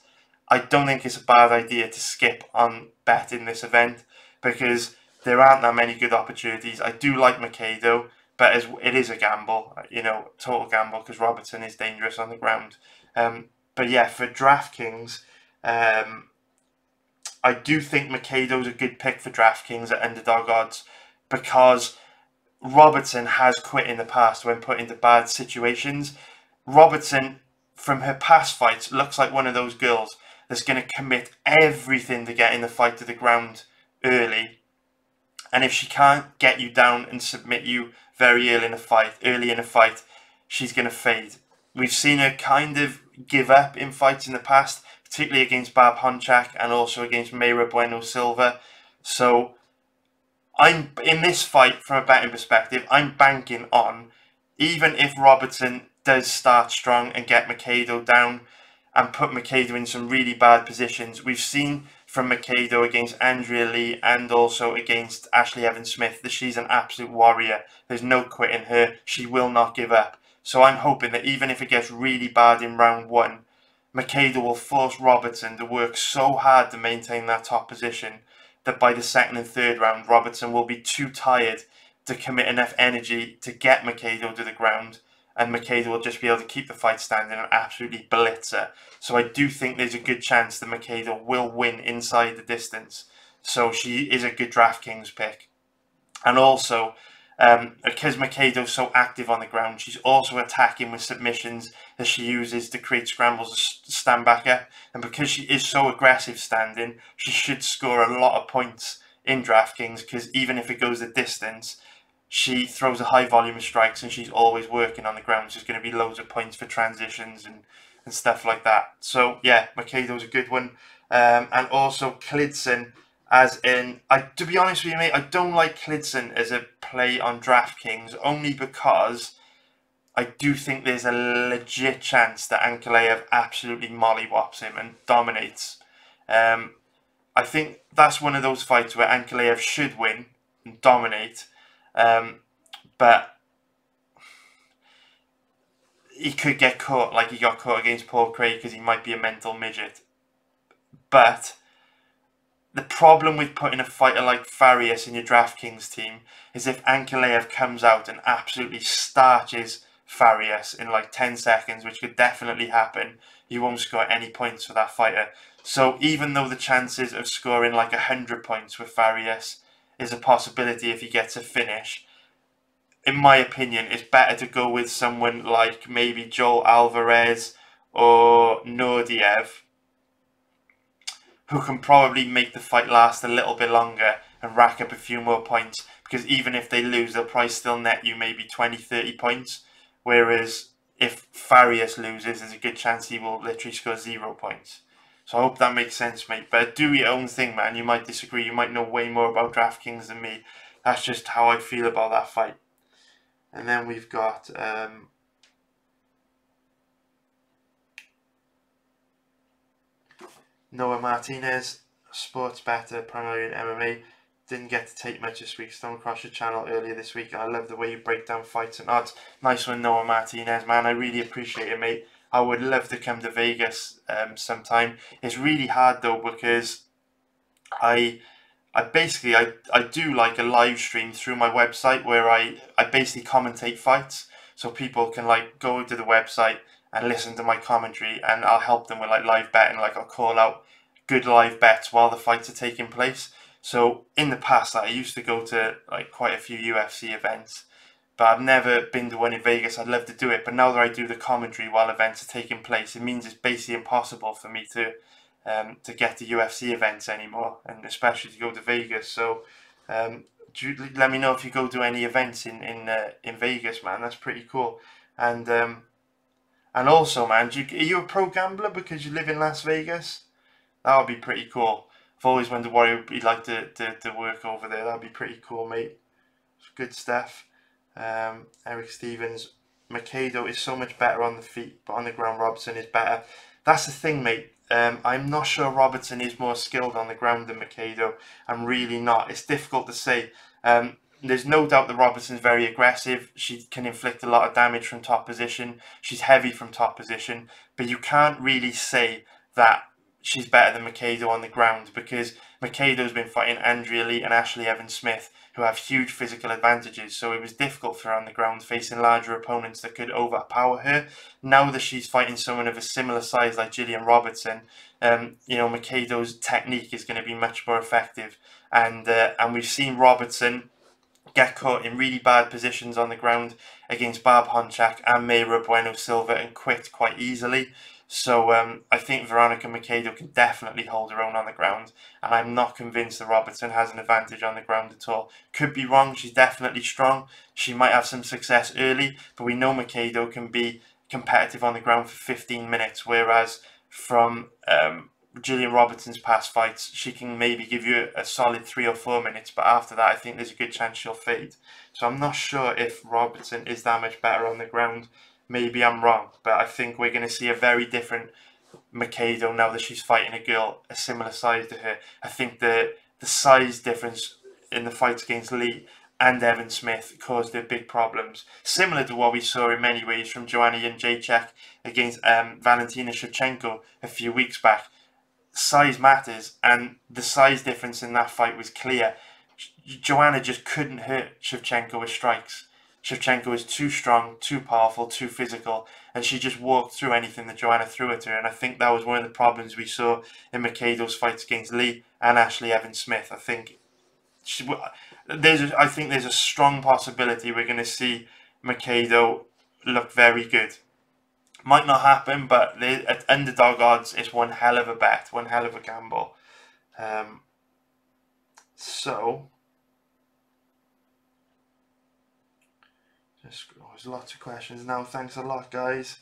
I don't think it's a bad idea to skip on betting this event because there aren't that many good opportunities. I do like Macedo, but it is a gamble, you know, total gamble because Robertson is dangerous on the ground. But yeah, for DraftKings, I do think Macedo's a good pick for DraftKings at underdog odds because Robertson has quit in the past when put into bad situations. Robertson, from her past fights, looks like one of those girls that's going to commit everything to getting the fight to the ground early. And if she can't get you down and submit you very early in a fight, she's going to fade. We've seen her kind of give up in fights in the past, particularly against Barb Honchak and also against Mayra Bueno Silva. So I'm in this fight from a betting perspective, I'm banking on, even if Robertson does start strong and get Macedo down and put Macedo in some really bad positions. We've seen from Macedo against Andrea Lee and also against Ashley Evans-Smith that she's an absolute warrior. There's no quitting her. She will not give up. So I'm hoping that even if it gets really bad in round one, Macedo will force Robertson to work so hard to maintain that top position that by the second and third round, Robertson will be too tired to commit enough energy to get Macedo to the ground, and Macedo will just be able to keep the fight standing and absolutely blitz her. So I do think there's a good chance that Macedo will win inside the distance. So she is a good DraftKings pick. And also, Because Makedo's so active on the ground, she's also attacking with submissions that she uses to create scrambles to stand back up. And because she is so aggressive standing, she should score a lot of points in DraftKings, because even if it goes the distance, she throws a high volume of strikes and she's always working on the ground. So there's going to be loads of points for transitions and stuff like that. So yeah, Makedo's a good one. And also Klidson, as in, to be honest with you, mate, I don't like Klidson as a play on DraftKings, only because I do think there's a legit chance that Ankalaev absolutely mollywops him and dominates. I think that's one of those fights where Ankalaev should win and dominate, but he could get caught like he got caught against Paul Craig, because he might be a mental midget. But the problem with putting a fighter like Farias in your DraftKings team is if Ankalaev comes out and absolutely starches Farias in like 10 seconds, which could definitely happen, you won't score any points for that fighter. So even though the chances of scoring like 100 points with Farias is a possibility if he gets a finish, in my opinion, it's better to go with someone like maybe Joel Alvarez or Nordiev, who can probably make the fight last a little bit longer and rack up a few more points, because even if they lose, they'll probably still net you maybe 20-30 points, whereas if Farias loses, there's a good chance he will literally score 0 points. So I hope that makes sense, mate. But do your own thing, man. You might disagree. You might know way more about DraftKings than me. That's just how I feel about that fight. And then we've got Noah Martinez, sports better, primarily in MMA. Didn't get to take much this week. Stumbled across your channel earlier this week, and I love the way you break down fights and odds. Nice one, Noah Martinez, man. I really appreciate it, mate. I would love to come to Vegas sometime. It's really hard though, because I basically do like a live stream through my website where I basically commentate fights, so people can like go to the website and listen to my commentary, and I'll help them with like live betting. Like I'll call out good live bets while the fights are taking place. So in the past, I used to go to like quite a few UFC events, but I've never been to one in Vegas. I'd love to do it, but now that I do the commentary while events are taking place, it means it's basically impossible for me to get to UFC events anymore, and especially to go to Vegas. So let me know if you go to any events in Vegas, man. That's pretty cool. And also, man, are you a pro gambler because you live in Las Vegas? That would be pretty cool. I've always wondered what it would be like to work over there. That'd be pretty cool, mate. It's good stuff. Eric Stevens, Makedo is so much better on the feet, but on the ground Robertson is better. That's the thing, mate. I'm not sure Robertson is more skilled on the ground than Makedo. I'm really not. It's difficult to say. There's no doubt that Robertson's very aggressive. She can inflict a lot of damage from top position. She's heavy from top position. But you can't really say that she's better than Makedo on the ground, because Makedo's been fighting Andrea Lee and Ashley Evans-Smith, who have huge physical advantages, so it was difficult for her on the ground, facing larger opponents that could overpower her. Now that she's fighting someone of a similar size like Gillian Robertson, Makedo's technique is going to be much more effective, and we've seen Robertson get caught in really bad positions on the ground against Barb Honchak and Mayra Bueno Silva and quit quite easily. So I think Veronica Makedo can definitely hold her own on the ground, and I'm not convinced that Robertson has an advantage on the ground at all. Could be wrong. She's definitely strong. She might have some success early, but we know Makedo can be competitive on the ground for 15 minutes, whereas from Gillian Robertson's past fights, she can maybe give you a solid 3 or 4 minutes, but after that I think there's a good chance she'll fade. So I'm not sure if Robertson is that much better on the ground. Maybe I'm wrong, but I think we're going to see a very different Makedo now that she's fighting a girl a similar size to her. I think the size difference in the fights against Lee and Evan Smith caused her big problems, similar to what we saw in many ways from Joanna Jędrzejczyk against Valentina Shevchenko a few weeks back. Size matters, and the size difference in that fight was clear. Joanna just couldn't hurt Shevchenko with strikes. Shevchenko is too strong, too powerful, too physical, and she just walked through anything that Joanna threw at her. And I think that was one of the problems we saw in Makedo's fights against Lee and Ashley Evans-Smith. I think I think there's a strong possibility we're going to see Macedo look very good. Might not happen, but at underdog odds, it's one hell of a bet, one hell of a gamble. So, there's lots of questions now. Thanks a lot, guys.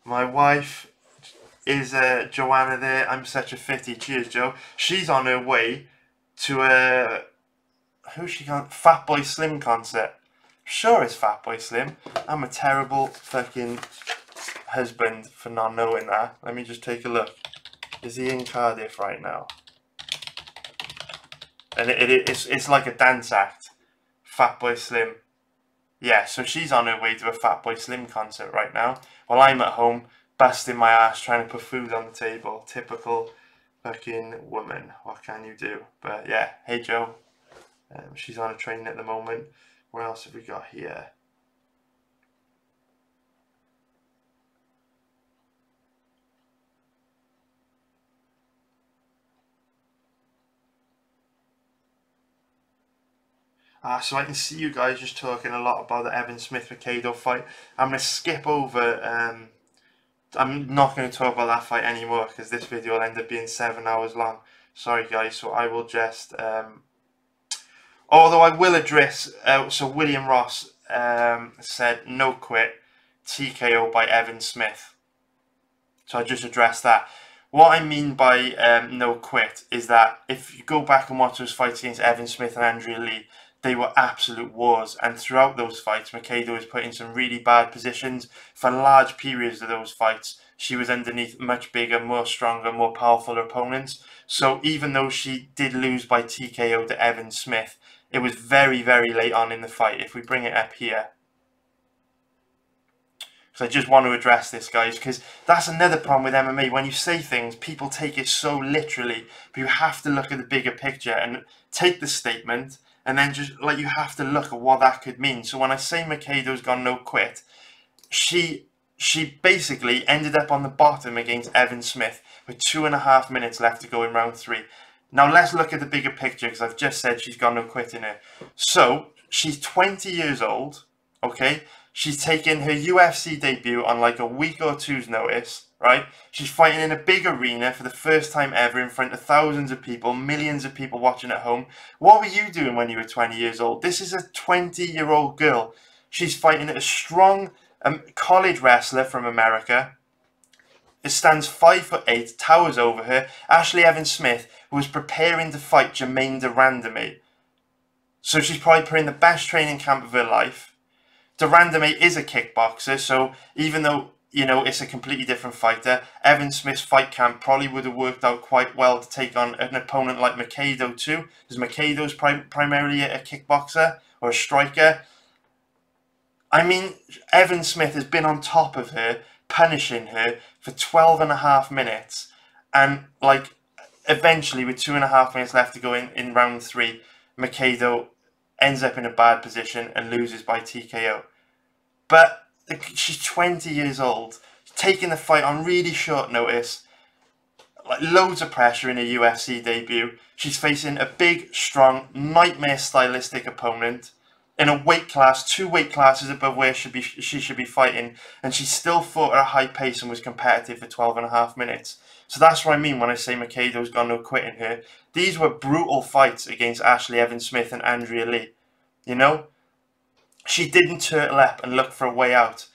My wife is Joanna there. I'm such a fitty. Cheers, Joe. She's on her way to a who's she gone? Fatboy Slim concert. Sure, it's Fatboy Slim. I'm a terrible fucking husband for not knowing that. Let me just take a look. Is he in Cardiff right now? And it's like a dance act. Fatboy Slim. Yeah, so she's on her way to a Fatboy Slim concert right now, while I'm at home busting my ass trying to put food on the table. Typical fucking woman. What can you do? But yeah, hey Joe. She's on a train at the moment. What else have we got here? So I can see you guys just talking a lot about the Evan Smith-Macedo fight. I'm going to skip over, I'm not going to talk about that fight anymore because this video will end up being 7 hours long. Sorry guys, so I will just, although I will address, so William Ross said no quit, TKO by Evan Smith. So I just addressed that. What I mean by no quit is that if you go back and watch those fights against Evan Smith and Andrea Lee, they were absolute wars, and throughout those fights, Macedo was put in some really bad positions. For large periods of those fights, she was underneath much bigger, more stronger, more powerful opponents. So even though she did lose by TKO to Evan Smith, it was very, very late on in the fight. If we bring it up here, so I just want to address this, guys, because that's another problem with MMA. When you say things, people take it so literally, but you have to look at the bigger picture and take the statement, and then just like you have to look at what that could mean. So when I say Macedo's gone no quit, she basically ended up on the bottom against Evan Smith with 2.5 minutes left to go in round 3. Now let's look at the bigger picture, because I've just said she's gone no quit in it. So she's 20 years old, okay? She's taken her UFC debut on like a week or two's notice, right? She's fighting in a big arena for the first time ever in front of thousands of people, millions of people watching at home. What were you doing when you were 20 years old? This is a 20-year-old girl. She's fighting a strong college wrestler from America. It stands 5'8", towers over her. Ashley Evans Smith, who was preparing to fight Jermaine Durandame. So she's probably put in the best training camp of her life. Durandame is a kickboxer, so even though, you know, it's a completely different fighter, Evan Smith's fight camp probably would have worked out quite well to take on an opponent like Macedo too, because Macedo's primarily a kickboxer or a striker. I mean, Evan Smith has been on top of her, punishing her for 12.5 minutes, and like eventually with 2.5 minutes left to go in round 3, Macedo ends up in a bad position and loses by TKO. But she's 20 years old, taking the fight on really short notice, like loads of pressure in a UFC debut. She's facing a big, strong, nightmare stylistic opponent in a weight class, 2 weight classes above where she should be fighting, and she still fought at a high pace and was competitive for 12.5 minutes. So that's what I mean when I say Macedo's gone no quitting her. These were brutal fights against Ashley Evans Smith and Andrea Lee. You know? She didn't turtle up and look for a way out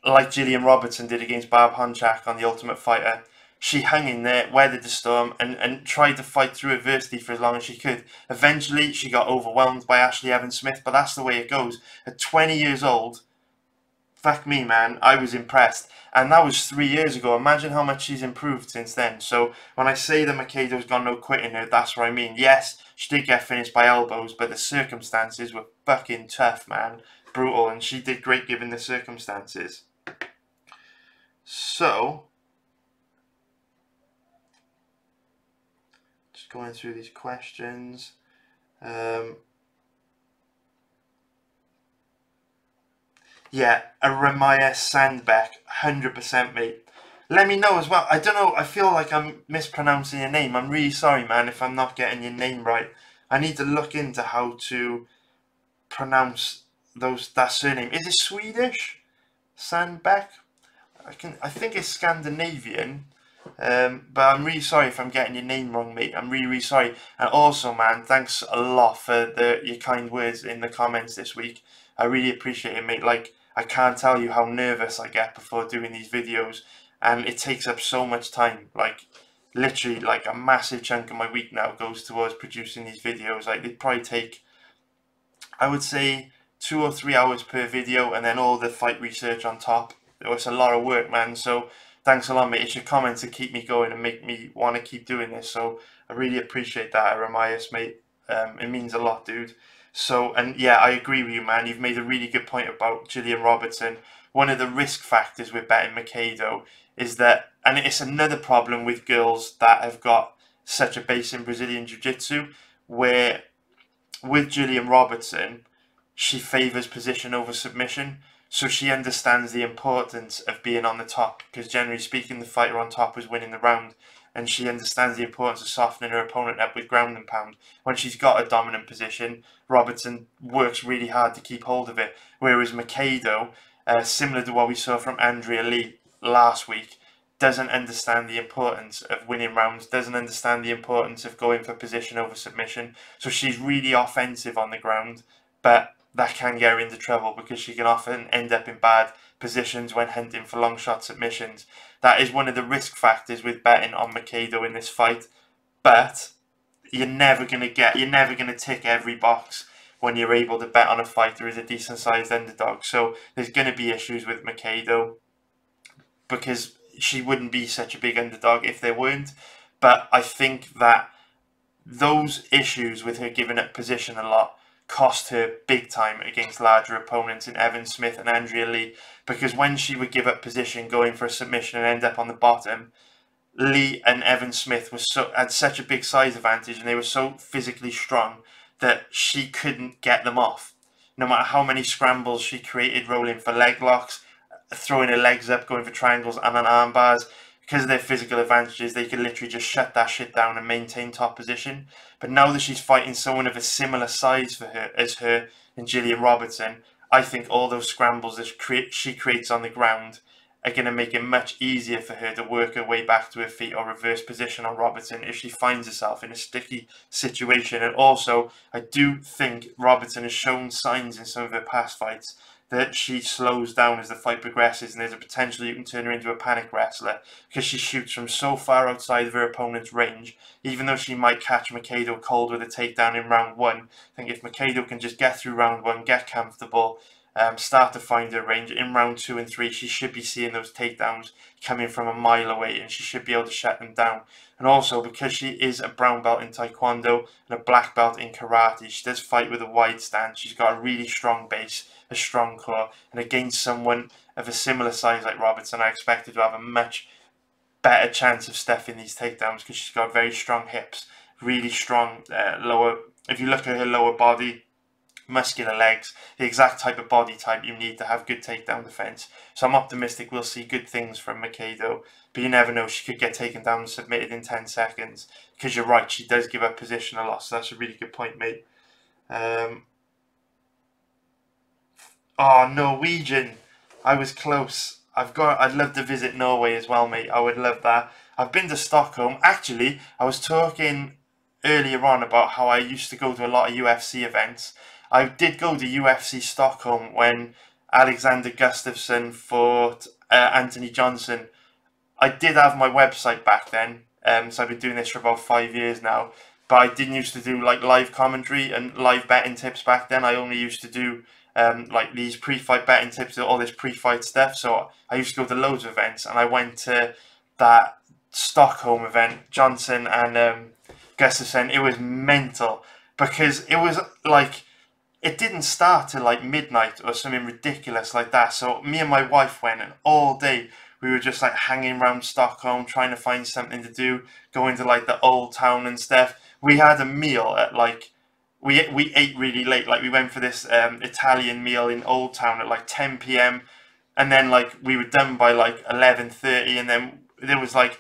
like Gillian Robertson did against Barb Honchak on The Ultimate Fighter. She hung in there, weathered the storm, and tried to fight through adversity for as long as she could. Eventually, she got overwhelmed by Ashley Evans Smith, but that's the way it goes. At 20 years old, fuck me, man, I was impressed. And that was 3 years ago. Imagine how much she's improved since then. So when I say that Macedo's gone no quitting her, that's what I mean. Yes, she did get finished by elbows, but the circumstances were fucking tough, man. Brutal, and she did great given the circumstances. So, just going through these questions. Yeah, a Ramaya Sandbeck, 100% mate. let me know as well. I don't know, I feel like I'm mispronouncing your name. I'm really sorry, man, if I'm not getting your name right. I need to look into how to pronounce that surname. Is it Swedish? Sandbeck? I think it's Scandinavian. But I'm really sorry if I'm getting your name wrong, mate. I'm really, really sorry. And also, man, thanks a lot for your kind words in the comments this week. I really appreciate it, mate. Like, I can't tell you how nervous I get before doing these videos, and it takes up so much time. Like, literally, like a massive chunk of my week now goes towards producing these videos. Like, they probably take, I would say, 2 or 3 hours per video, and then all the fight research on top. It's a lot of work, man. So thanks a lot, mate. It's your comments that keep me going and make me want to keep doing this. So I really appreciate that, Aramias, mate. It means a lot, dude. So, and yeah, I agree with you, man. You've made a really good point about Gillian Robertson. One of the risk factors with betting Mikado is that, and it's another problem with girls that have got such a base in Brazilian Jiu-Jitsu, where with Gillian Robertson, she favours position over submission. So she understands the importance of being on the top, because generally speaking, the fighter on top is winning the round. And she understands the importance of softening her opponent up with ground and pound. When she's got a dominant position, Robertson works really hard to keep hold of it. Whereas Mikado, similar to what we saw from Andrea Lee last week, doesn't understand the importance of winning rounds, doesn't understand the importance of going for position over submission. So she's really offensive on the ground, but that can get her into trouble because she can often end up in bad positions when hunting for long shot submissions. That is one of the risk factors with betting on Mikado in this fight, but you're never going to tick every box when you're able to bet on a fighter as a decent sized underdog. So there's going to be issues with Mikado because she wouldn't be such a big underdog if there weren't. But I think that those issues with her giving up position a lot cost her big time against larger opponents in Evan Smith and Andrea Lee, because when she would give up position going for a submission and end up on the bottom, Lee and Evan Smith had such a big size advantage and they were so physically strong that she couldn't get them off. No matter how many scrambles she created, rolling for leg locks, throwing her legs up, going for triangles and on arm bars, because of their physical advantages, they could literally just shut that shit down and maintain top position. But now that she's fighting someone of a similar size for her as her and Gillian Robertson, I think all those scrambles that she creates on the ground are going to make it much easier for her to work her way back to her feet or reverse position on Robertson if she finds herself in a sticky situation. And also, I do think Robertson has shown signs in some of her past fights that she slows down as the fight progresses, and there's a potential you can turn her into a panic wrestler because she shoots from so far outside of her opponent's range. Even though she might catch Mikado cold with a takedown in round one, I think if Mikado can just get through round one, get comfortable, start to find her range, in round 2 and 3 she should be seeing those takedowns coming from a mile away and she should be able to shut them down. And also, because she is a brown belt in Taekwondo and a black belt in Karate, she does fight with a wide stance. She's got a really strong base, a strong core, and against someone of a similar size like Robertson, I expect her to have a much better chance of stuffing these takedowns because she's got very strong hips, really strong lower. If you look at her lower body, muscular legs, the exact type of body type you need to have good takedown defense. So I'm optimistic we'll see good things from Mikado, but you never know, she could get taken down and submitted in 10 seconds because you're right, she does give up position a lot. So that's a really good point, mate. Oh, Norwegian. I was close. I'd love to visit Norway as well, mate. I would love that. I've been to Stockholm. Actually, I was talking earlier on about how I used to go to a lot of UFC events. I did go to UFC Stockholm when Alexander Gustafsson fought Anthony Johnson. I did have my website back then, so I've been doing this for about 5 years now. But I didn't used to do like live commentary and live betting tips back then. I only used to do like these pre-fight betting tips, all this pre-fight stuff. So I used to go to loads of events, and I went to that Stockholm event, Johnson and Gustafsson. It was mental because it was like, it didn't start till like midnight or something ridiculous like that. So me and my wife went, and all day we were just like hanging around Stockholm trying to find something to do, going to like the old town and stuff. We had a meal at like, we ate really late. Like we went for this Italian meal in Old Town at like 10 p.m. and then like we were done by like 11:30, and then there was like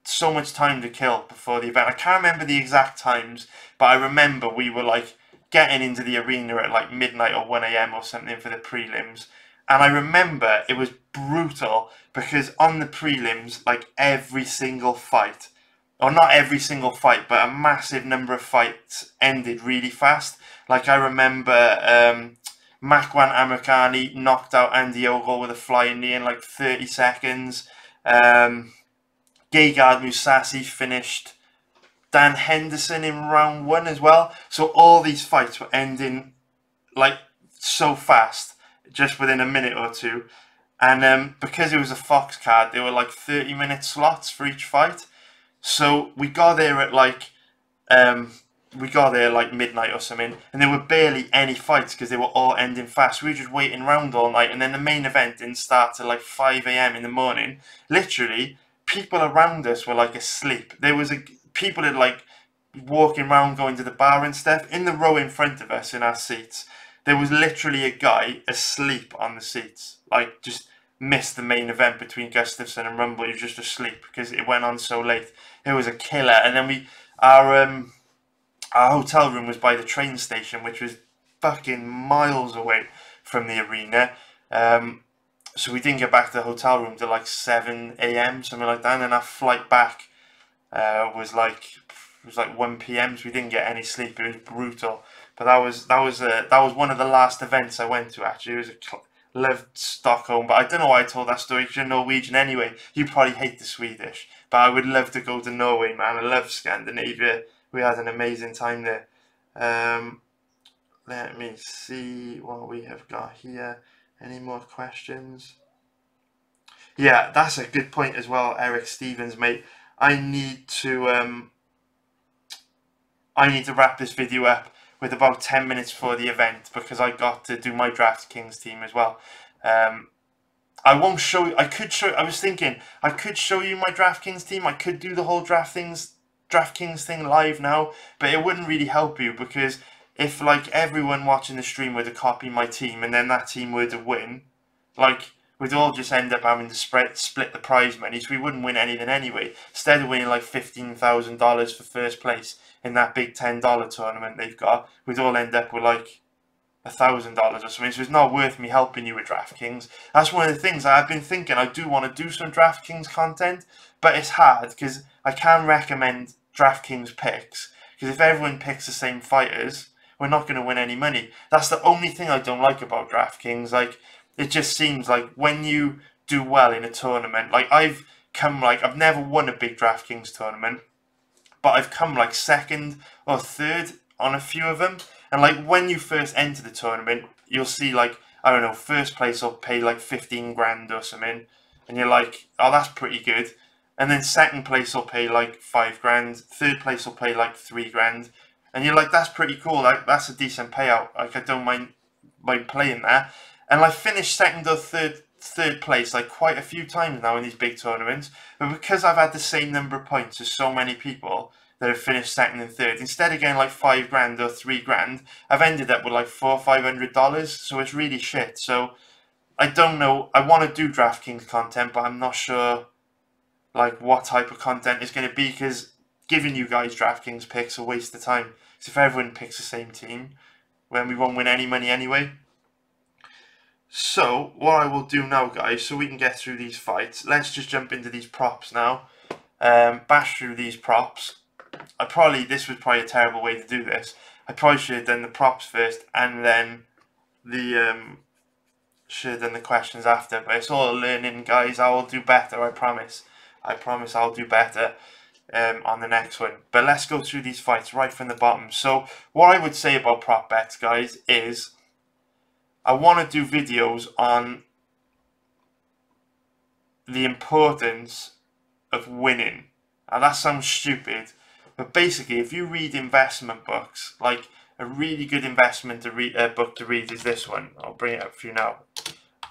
so much time to kill before the event. I can't remember the exact times, but I remember we were like getting into the arena at like midnight or 1 a.m. or something for the prelims. And I remember it was brutal because on the prelims, like every single fight, or not every single fight, but a massive number of fights ended really fast. Like I remember Makwan Amirkhani knocked out Andy Ogle with a flying knee in like 30 seconds. Gegard Mousasi finished Dan Henderson in round 1 as well. So all these fights were ending like so fast, just within a minute or two. And because it was a Fox card, there were like 30-minute slots for each fight. So we got there at like midnight or something, and there were barely any fights because they were all ending fast. We were just waiting around all night, and then the main event didn't start till like 5 a.m. in the morning. Literally, people around us were like asleep. There was people that like walking around, going to the bar and stuff. In the row in front of us in our seats, there was literally a guy asleep on the seats, like just missed the main event between Gustafsson and Rumble. He was just asleep because it went on so late. It was a killer. And then our hotel room was by the train station, which was fucking miles away from the arena. So we didn't get back to the hotel room till like 7 a.m. something like that. And then our flight back was like 1 p.m. So we didn't get any sleep. It was brutal. But that was one of the last events I went to. Actually, it was loved Stockholm, but I don't know why I told that story because you're Norwegian anyway. You probably hate the Swedish, but I would love to go to Norway, man. I love Scandinavia. We had an amazing time there. Let me see what we have got here. Any more questions? Yeah, that's a good point as well, Eric Stevens, mate. I need to wrap this video up with about 10 minutes before the event because I got to do my DraftKings team as well. I won't show you. I was thinking I could show you my DraftKings team. I could do the whole DraftKings thing live now, but it wouldn't really help you because if like everyone watching the stream were to copy my team and then that team were to win, like we'd all just end up having to split the prize money, so we wouldn't win anything anyway. Instead of winning like $15,000 for first place in that big $10 tournament they've got, we'd all end up with like $1,000 or something. So it's not worth me helping you with DraftKings. That's one of the things I've been thinking. I do want to do some DraftKings content, but it's hard because I can't recommend DraftKings picks because if everyone picks the same fighters, we're not going to win any money. That's the only thing I don't like about DraftKings. Like, it just seems like when you do well in a tournament, like I've never won a big DraftKings tournament, but I've come like second or third on a few of them. And like when you first enter the tournament, you'll see like, I don't know, first place will pay like 15 grand or something. And you're like, oh, that's pretty good. And then second place will pay like 5 grand. Third place will pay like 3 grand. And you're like, that's pretty cool. Like, that's a decent payout. Like, I don't mind playing that. And I finished second or third place like quite a few times now in these big tournaments. But because I've had the same number of points as so many people that have finished second and third, instead of getting like 5 grand or 3 grand, I've ended up with like $400 or $500. So it's really shit. So I don't know. I want to do DraftKings content, but I'm not sure like what type of content is going to be because giving you guys DraftKings picks a waste of time. So if everyone picks the same team, then we won't win any money anyway. So what I will do now, guys, so we can get through these fights, let's just jump into these props now. Bash through these props. This was probably a terrible way to do this. I probably should have done the props first and then should have done the questions after. But it's all learning, guys. I will do better, I promise. I promise I'll do better on the next one. But let's go through these fights right from the bottom. So what I would say about prop bets, guys, is I want to do videos on the importance of winning. Now that sounds stupid, but basically if you read investment books, like a really good investment book to read is this one. I'll bring it up for you now.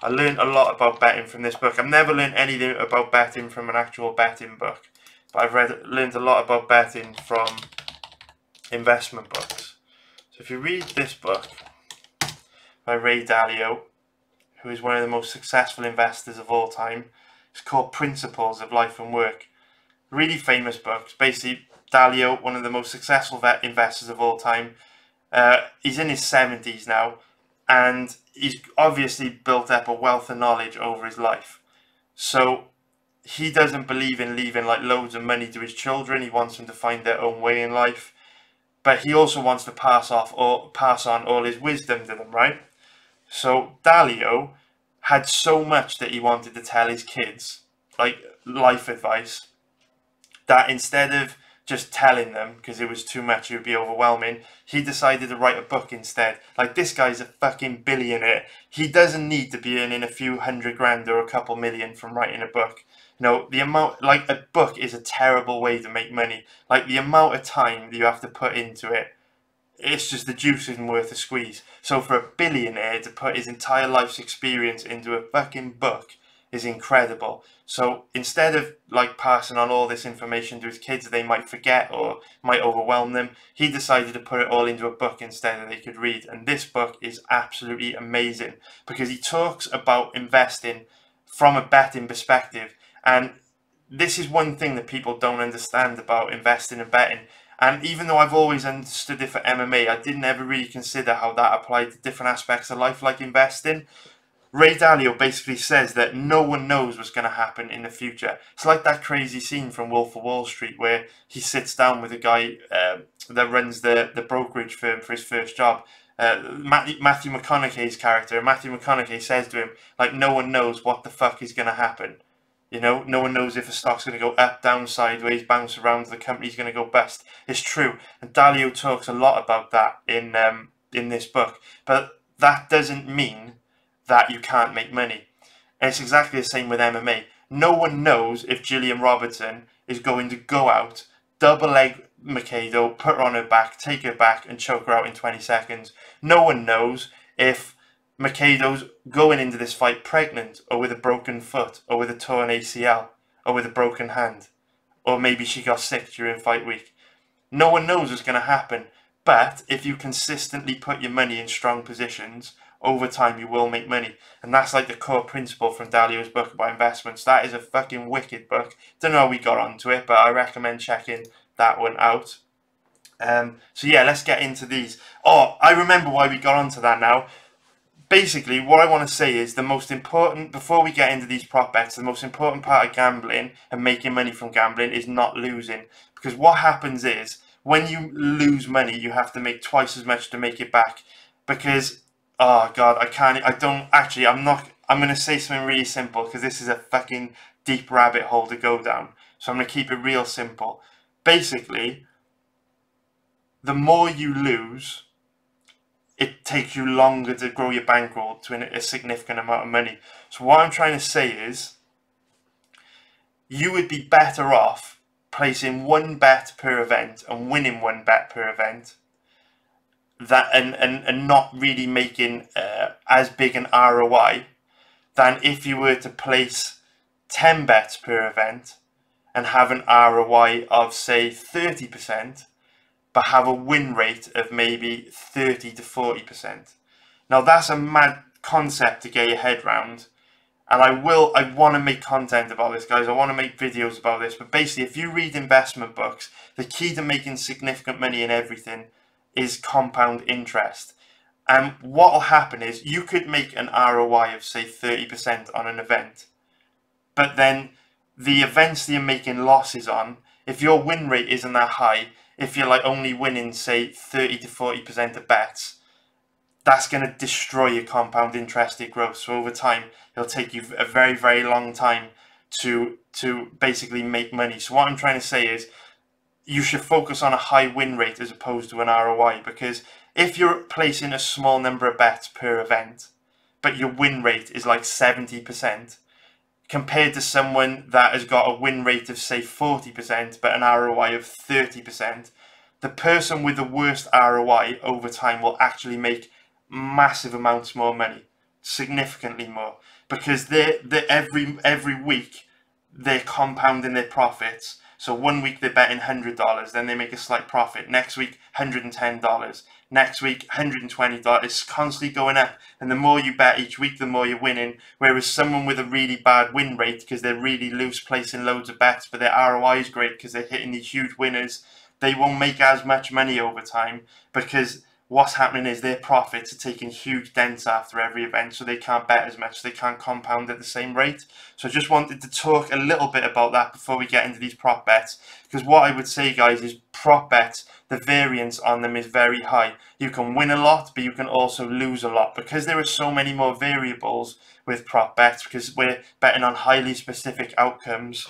I learned a lot about betting from this book. I've never learned anything about betting from an actual betting book, but I've learned a lot about betting from investment books. So if you read this book by Ray Dalio, who is one of the most successful investors of all time, It's called Principles of Life and Work. Really famous book. Basically, Dalio, one of the most successful investors of all time, he's in his 70s now, and he's obviously built up a wealth of knowledge over his life. So he doesn't believe in leaving like loads of money to his children. He wants them to find their own way in life, but he also wants to pass on all his wisdom to them, right? So Dalio had so much that he wanted to tell his kids, like life advice, that instead of just telling them, because it was too much, it would be overwhelming, he decided to write a book instead. Like, this guy's a fucking billionaire. He doesn't need to be earning a few $100,000 or a couple million from writing a book. You know, the amount, like, a book is a terrible way to make money. Like, the amount of time that you have to put into it, it's just, the juice isn't worth a squeeze. So for a billionaire to put his entire life's experience into a fucking book is incredible. So instead of like passing on all this information to his kids that they might forget or might overwhelm them, he decided to put it all into a book instead that they could read. And this book is absolutely amazing because he talks about investing from a betting perspective. And this is one thing that people don't understand about investing and betting. And even though I've always understood it for MMA, I didn't ever really consider how that applied to different aspects of life, like investing. Ray Dalio basically says that no one knows what's going to happen in the future. It's like that crazy scene from Wolf of Wall Street where he sits down with a guy that runs the brokerage firm for his first job. Matthew McConaughey's character. And Matthew McConaughey says to him, like, no one knows what the fuck is going to happen. You know, no one knows if a stock's going to go up, down, sideways, bounce around, the company's going to go bust. It's true. And Dalio talks a lot about that in this book. But that doesn't mean that you can't make money. And it's exactly the same with MMA. No one knows if Gillian Robertson is going to go out, double leg Mikado, put her on her back, take her back and choke her out in 20 seconds. No one knows if Mikado's going into this fight pregnant or with a broken foot or with a torn ACL or with a broken hand. Or maybe she got sick during fight week. No one knows what's going to happen. But if you consistently put your money in strong positions, over time you will make money. And that's like the core principle from Dalio's book about investments. That is a fucking wicked book. Don't know how we got onto it, but I recommend checking that one out. So yeah, let's get into these. Oh, I remember why we got onto that now. Basically, what I want to say is the most important, before we get into these prop bets, the most important part of gambling and making money from gambling is not losing. Because what happens is, when you lose money, you have to make twice as much to make it back. Because, oh God, I'm going to say something really simple because this is a fucking deep rabbit hole to go down. So I'm going to keep it real simple. Basically, the more you lose, it takes you longer to grow your bankroll to a significant amount of money. So what I'm trying to say is, you would be better off placing one bet per event and winning one bet per event, and not really making as big an ROI than if you were to place 10 bets per event and have an ROI of say 30%, but have a win rate of maybe 30 to 40%. Now that's a mad concept to get your head round. And I want to make content about this, guys. I want to make videos about this. But basically, if you read investment books, the key to making significant money in everything is compound interest. And what will happen is you could make an ROI of, say, 30% on an event. But then the events that you're making losses on, if your win rate isn't that high, if you're like only winning, say, 30 to 40% of bets, that's going to destroy your compound interested growth. So over time, it'll take you a very, very long time to basically make money. So what I'm trying to say is you should focus on a high win rate as opposed to an ROI, because if you're placing a small number of bets per event, but your win rate is like 70%, compared to someone that has got a win rate of say 40%, but an ROI of 30%, the person with the worst ROI over time will actually make massive amounts more money, significantly more, because they every week they're compounding their profits. So one week they're betting $100, then they make a slight profit. Next week, $110. next week $120. It's constantly going up, and the more you bet each week, the more you're winning. Whereas someone with a really bad win rate, because they're really loose placing loads of bets, but their ROI is great because they're hitting these huge winners, they won't make as much money over time, because what's happening is their profits are taking huge dents after every event, so they can't bet as much, they can't compound at the same rate. So I just wanted to talk a little bit about that before we get into these prop bets, because what I would say, guys, is prop bets, the variance on them is very high. You can win a lot, but you can also lose a lot, because there are so many more variables with prop bets, because we're betting on highly specific outcomes.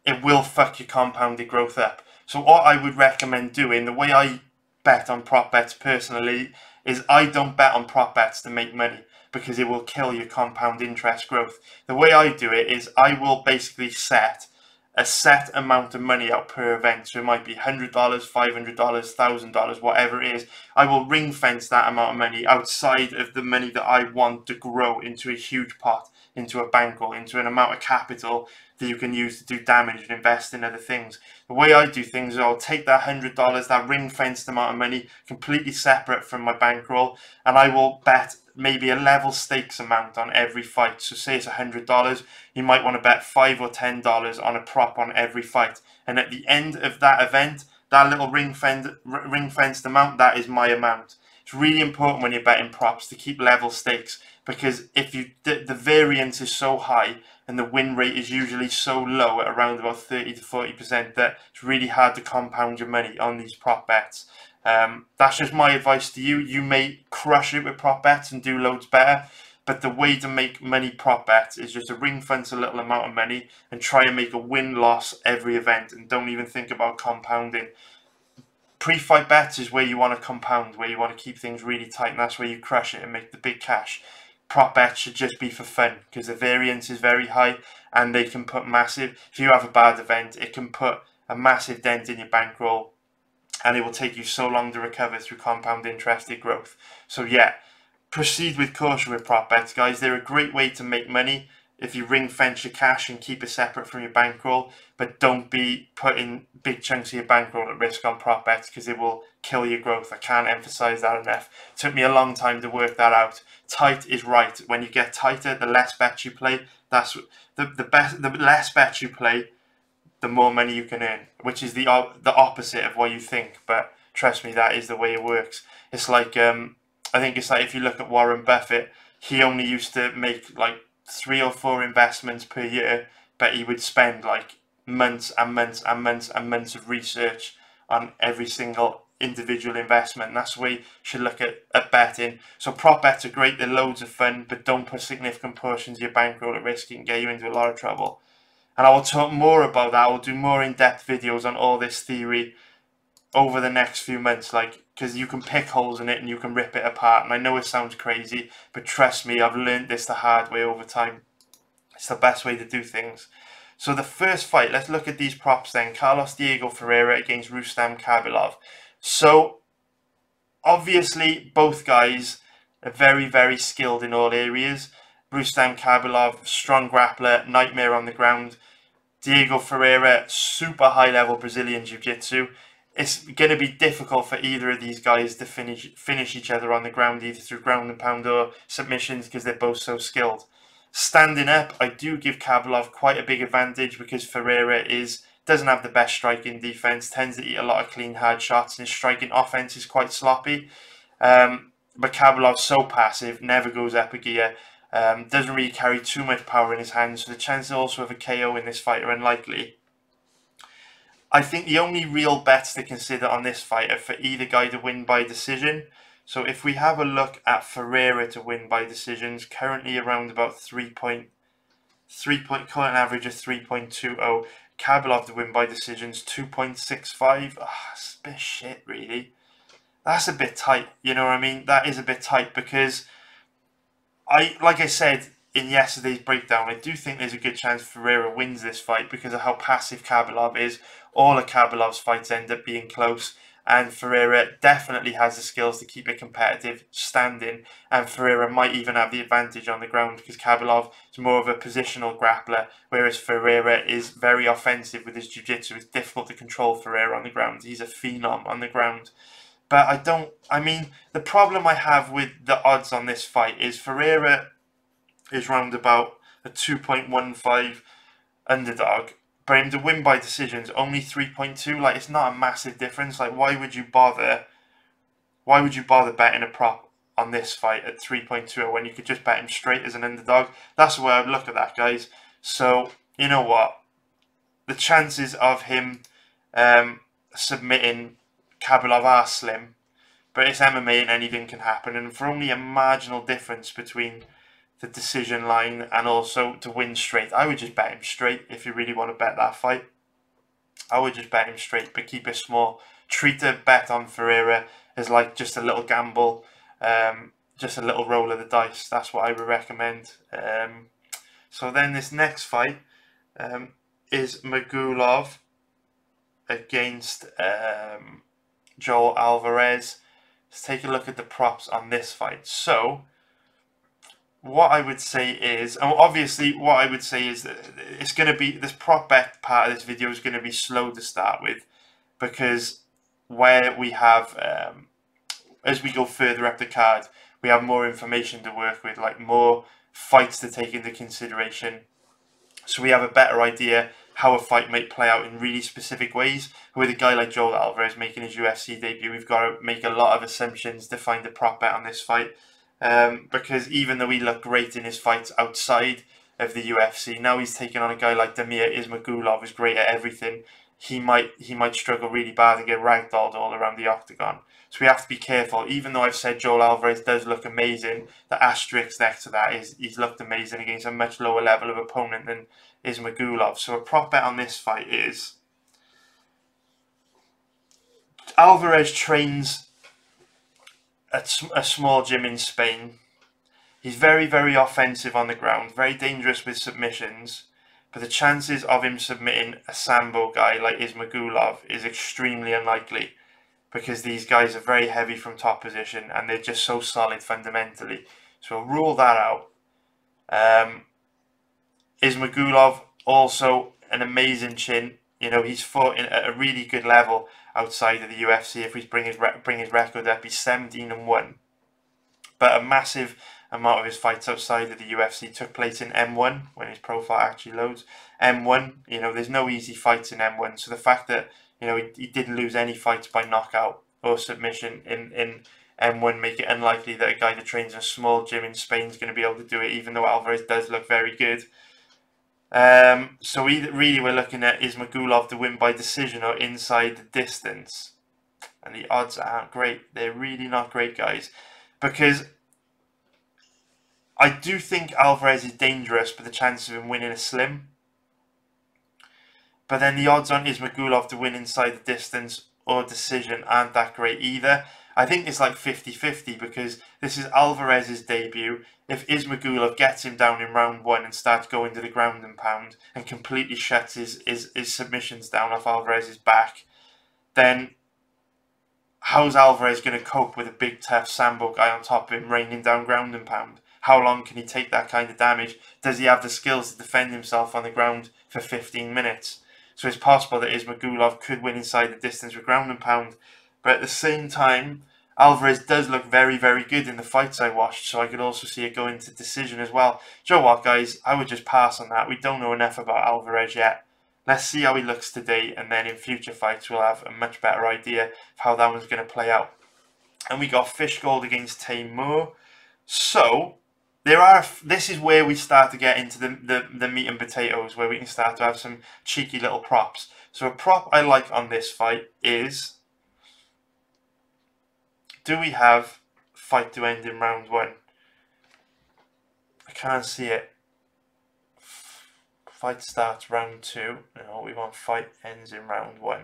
It will fuck your compounded growth up. So what I would recommend doing, the way I bet on prop bets personally, is I don't bet on prop bets to make money, because it will kill your compound interest growth. The way I do it is I will basically set a set amount of money out per event. So it might be $100, $500, $1,000, whatever it is. I will ring fence that amount of money outside of the money that I want to grow into a huge pot, into a bankroll, into an amount of capital that you can use to do damage and invest in other things. The way I do things is I'll take that $100, that ring fenced amount of money, completely separate from my bankroll, and I will bet maybe a level stakes amount on every fight. So say it's $100, you might want to bet $5 or $10 on a prop on every fight. And at the end of that event, that little ring fenced amount, that is my amount. It's really important when you're betting props to keep level stakes, because if the variance is so high and the win rate is usually so low at around about 30 to 40%, that it's really hard to compound your money on these prop bets. That's just my advice to you. You may crush it with prop bets and do loads better, but the way to make money prop bets is just to ring fence a little amount of money and try and make a win-loss every event, and don't even think about compounding. Pre-fight bets is where you want to compound, where you want to keep things really tight, and that's where you crush it and make the big cash. Prop bets should just be for fun, because the variance is very high, and they can put massive, if you have a bad event, it can put a massive dent in your bankroll, and it will take you so long to recover through compound interested growth. So yeah, proceed with caution with prop bets, guys. They're a great way to make money if you ring fence your cash and keep it separate from your bankroll, but don't be putting big chunks of your bankroll at risk on prop bets, because it will kill your growth. I can't emphasize that enough. It took me a long time to work that out. Tight is right. When you get tighter, the less bets you play. That's the less bets you play, the more money you can earn, which is the opposite of what you think. But trust me, that is the way it works. It's like I think it's like if you look at Warren Buffett, he only used to make like 3 or 4 investments per year, but he would spend like months and months and months and months of research on every single individual investment. And that's the way you should look at betting. So prop bets are great, they're loads of fun, but don't put significant portions of your bankroll at risk. It can get you into a lot of trouble. And I will talk more about that. I will do more in-depth videos on all this theory over the next few months, like, because you can pick holes in it and you can rip it apart. And I know it sounds crazy, but trust me, I've learned this the hard way over time. It's the best way to do things. So the first fight, let's look at these props then. Carlos Diego Ferreira against Rustam Khabilov. So obviously both guys are very, very skilled in all areas. Rustam Khabilov, strong grappler, nightmare on the ground. Diego Ferreira, super high level Brazilian Jiu-Jitsu. It's going to be difficult for either of these guys to finish each other on the ground, either through ground and pound or submissions, because they're both so skilled. Standing up, I do give Khabilov quite a big advantage, because Ferreira doesn't have the best striking defense, tends to eat a lot of clean, hard shots, and his striking offense is quite sloppy. But Khabilov's so passive, never goes up a gear, doesn't really carry too much power in his hands, so the chances also of a KO in this fight are unlikely. I think the only real bets to consider on this fight are for either guy to win by decision. So if we have a look at Ferreira to win by decisions, currently around about 3.3 current average of 3.20. Khabilov to win by decisions 2.65. That's a bit shit, really. That's a bit tight. You know what I mean? That is a bit tight, because like I said in yesterday's breakdown, I do think there's a good chance Ferreira wins this fight because of how passive Khabilov is. All of Khabilov's fights end up being close, and Ferreira definitely has the skills to keep it competitive standing, and Ferreira might even have the advantage on the ground, because Khabilov is more of a positional grappler, whereas Ferreira is very offensive with his jiu-jitsu. It's difficult to control Ferreira on the ground. He's a phenom on the ground. But I mean, the problem I have with the odds on this fight is Ferreira is round about a 2.15 underdog. But him to win by decisions, only 3.2. Like, it's not a massive difference. Like, why would you bother? Why would you bother betting a prop on this fight at 3.2 when you could just bet him straight as an underdog? That's the way I would look at that, guys. So, you know what? The chances of him submitting Kabilov are slim. But it's MMA and anything can happen. And for only a marginal difference between the decision line and also to win straight, I would just bet him straight if you really want to bet that fight. I would just bet him straight, but keep it small. Treat a bet on Ferreira as like just a little gamble, just a little roll of the dice. That's what I would recommend. So then this next fight is Magulov against Joel Alvarez. Let's take a look at the props on this fight. So what I would say is, and obviously what I would say is that it's going to be, this prop bet part of this video is going to be slow to start with, because where we have, as we go further up the card, we have more information to work with, like more fights to take into consideration. So we have a better idea how a fight might play out in really specific ways. With a guy like Joel Alvarez making his UFC debut, we've got to make a lot of assumptions to find a prop bet on this fight. Because even though he looked great in his fights outside of the UFC, now he's taking on a guy like Damir Ismagulov, who's great at everything. He might struggle really bad and get ragdolled all around the octagon. So we have to be careful. Even though I've said Joel Alvarez does look amazing, the asterisk next to that is he's looked amazing against a much lower level of opponent than Ismagulov. So a prop bet on this fight is Alvarez trains at a small gym in Spain. He's very, very offensive on the ground, very dangerous with submissions. But the chances of him submitting a Sambo guy like Ismagulov is extremely unlikely, because these guys are very heavy from top position and they're just so solid fundamentally. So we'll rule that out. Ismagulov, also an amazing chin. You know, he's fought at a really good level outside of the UFC. If we bring his record up, he's 17-1. But a massive amount of his fights outside of the UFC took place in M1, when his profile actually loads. M1, you know, there's no easy fights in M1. So the fact that, you know, he didn't lose any fights by knockout or submission in M1 make it unlikely that a guy that trains in a small gym in Spain is going to be able to do it, even though Alvarez does look very good. So we're looking at Ismagulov to win by decision or inside the distance. And the odds aren't great. They're really not great, guys. Because I do think Alvarez is dangerous, but the chances of him winning are slim. But then the odds on Ismagulov to win inside the distance or decision aren't that great either. I think it's like 50-50, because this is Alvarez's debut. If Ismagulov gets him down in round 1 and starts going to the ground and pound and completely shuts his submissions down off Alvarez's back, then how's Alvarez going to cope with a big tough Sambo guy on top of him raining down ground and pound? How long can he take that kind of damage? Does he have the skills to defend himself on the ground for 15 minutes? So it's possible that Ismagulov could win inside the distance with ground and pound. But at the same time, Alvarez does look very, very good in the fights I watched, so I could also see it go into decision as well. Do you know what, guys? I would just pass on that. We don't know enough about Alvarez yet. Let's see how he looks today, and then in future fights we'll have a much better idea of how that one's going to play out. And we got Fishgold against Taimur. So this is where we start to get into the meat and potatoes, where we can start to have some cheeky little props. So a prop I like on this fight is, do we have fight to end in round 1? I can't see it. Fight starts round 2. No, we want fight ends in round 1.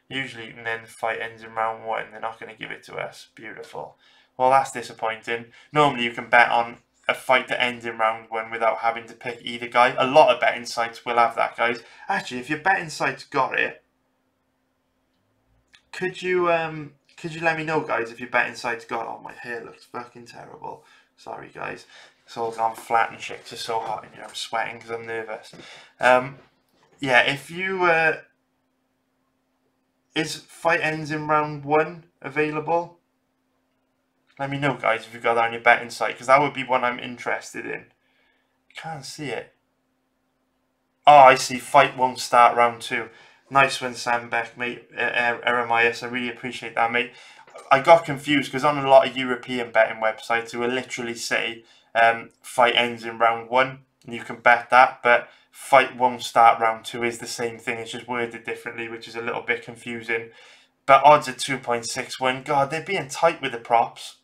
Usually, and then fight ends in round 1. They're not going to give it to us. Beautiful. Well, that's disappointing. Normally, you can bet on a fight that ends in round 1 without having to pick either guy. A lot of betting sites will have that, guys. Actually, if your betting site's got it, could you let me know, guys, if your betting site's got it? Oh, my hair looks fucking terrible. Sorry, guys. It's all gone flat and shit. It's just so hot in here. I'm sweating because I'm nervous. Yeah, if you... is fight ends in round 1 available? Let me know, guys, if you've got that on your betting site, because that would be one I'm interested in. Can't see it. Oh, I see. Fight won't start round 2. Nice one, Sam Beck, mate. Eremias, I really appreciate that, mate. I got confused because on a lot of European betting websites, it will literally say fight ends in round 1, and you can bet that, but fight won't start round 2 is the same thing. It's just worded differently, which is a little bit confusing. But odds at 2.61. God, they're being tight with the props.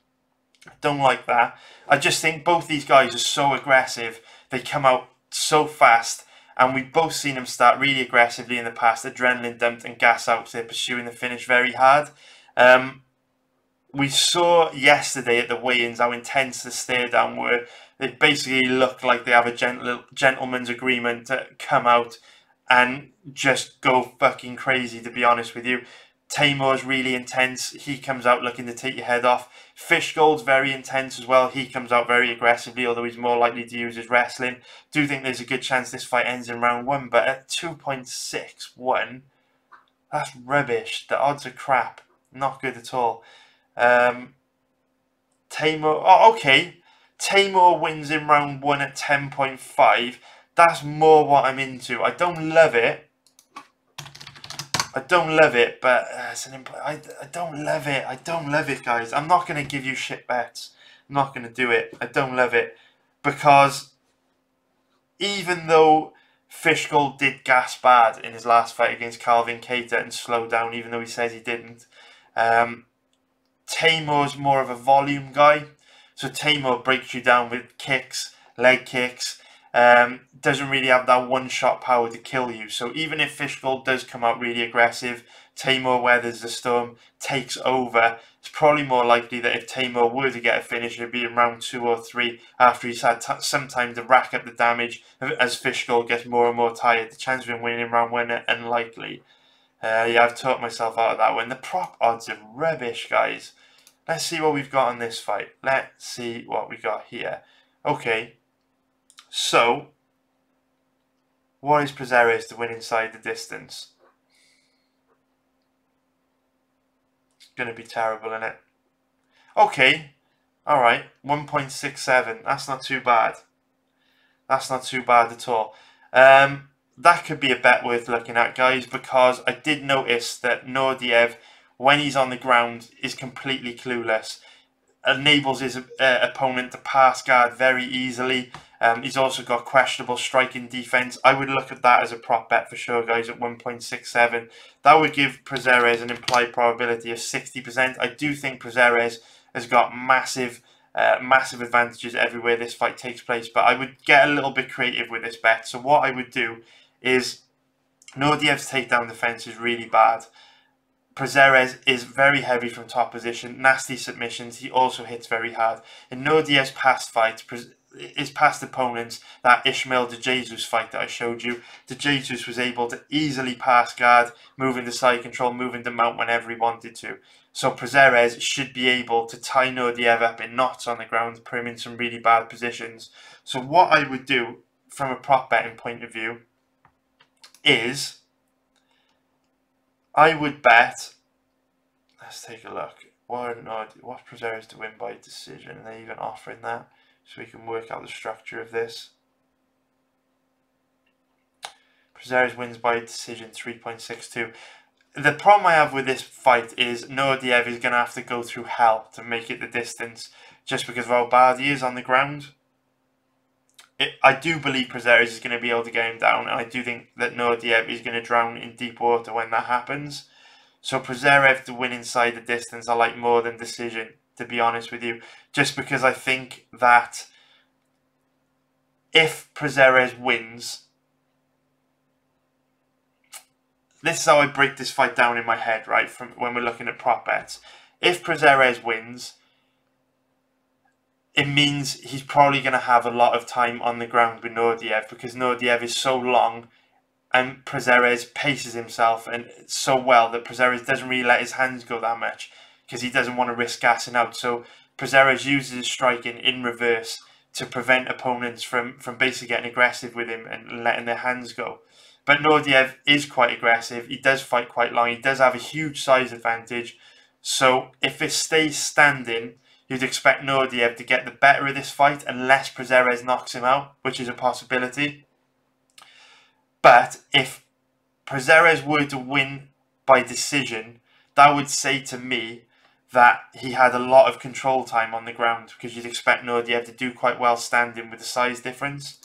Don't like that. I just think both these guys are so aggressive. They come out so fast. And we've both seen them start really aggressively in the past, adrenaline dumped and gas out. So they're pursuing the finish very hard. We saw yesterday at the weigh-ins how intense the stare down were. They basically look like they have a gentleman's agreement to come out and just go fucking crazy, to be honest with you. Taymor's really intense. He comes out looking to take your head off. Fishgold's very intense as well. He comes out very aggressively, although he's more likely to use his wrestling. Do think there's a good chance this fight ends in round 1, but at 2.61, that's rubbish. The odds are crap. Not good at all. Taymor, oh, okay. Taymor wins in round 1 at 10.5. That's more what I'm into. I don't love it. But it's I don't love it. I don't love it, guys. I'm not going to give you shit bets. I'm not going to do it. I don't love it. Because even though Fishgold did gas bad in his last fight against Calvin Kattar and slow down, even though he says he didn't, Taymor's more of a volume guy. So Taymor breaks you down with kicks, leg kicks. Doesn't really have that one-shot power to kill you. So even if Fishgold does come out really aggressive, Taymor weathers the storm, takes over. It's probably more likely that if Taymor were to get a finish, it'd be in round 2 or 3 after he's had some time to rack up the damage. As Fishgold gets more and more tired, the chance of him winning in round 1 are unlikely. Yeah, I've talked myself out of that one. The prop odds are rubbish, guys. Let's see what we've got on this fight. Let's see what we got here. Okay. So, what is Prazeres to win inside the distance? It's going to be terrible, isn't it? Okay. Alright. 1.67. That's not too bad. That's not too bad at all. That could be a bet worth looking at, guys, because I did notice that Nordiev, when he's on the ground, is completely clueless. Enables his opponent to pass guard very easily. He's also got questionable striking defense. I would look at that as a prop bet for sure, guys, at 1.67. That would give Prazeres an implied probability of 60%. I do think Prazeres has got massive advantages everywhere this fight takes place, but I would get a little bit creative with this bet. So what I would do is, Nordiev's takedown defense is really bad. Prazeres is very heavy from top position, nasty submissions. He also hits very hard. In Nordiev's past fights, his past opponents, that Ishmael De Jesus fight that I showed you, De Jesus was able to easily pass guard, move into side control, move into mount whenever he wanted to. So Prazeres should be able to tie Nordiev up in knots on the ground, put him in some really bad positions. So what I would do from a prop betting point of view is I would bet, let's take a look, what's Prazeres to win by decision? Are they even offering that? So we can work out the structure of this. Prazeres wins by decision 3.62. The problem I have with this fight is Nordiev is going to have to go through hell to make it the distance, just because of how bad he is on the ground. I do believe Prazeres is going to be able to get him down, and I do think that Nordiev is going to drown in deep water when that happens. So Prazeres to win inside the distance, I like more than decision, to be honest with you, just because I think that if Prazeres wins, this is how I break this fight down in my head, right, from when we're looking at prop bets. If Prazeres wins, it means he's probably going to have a lot of time on the ground with Nordiev, because Nordiev is so long and Prazeres paces himself and so well that Prazeres doesn't really let his hands go that much because he doesn't want to risk gassing out. So Prazeres uses his striking in reverse to prevent opponents from basically getting aggressive with him and letting their hands go. But Nordiev is quite aggressive. He does fight quite long. He does have a huge size advantage. So if it stays standing, you'd expect Nordiev to get the better of this fight unless Prazeres knocks him out, which is a possibility. But if Prazeres were to win by decision, that would say to me that he had a lot of control time on the ground, because you'd expect Nordiev to do quite well standing with the size difference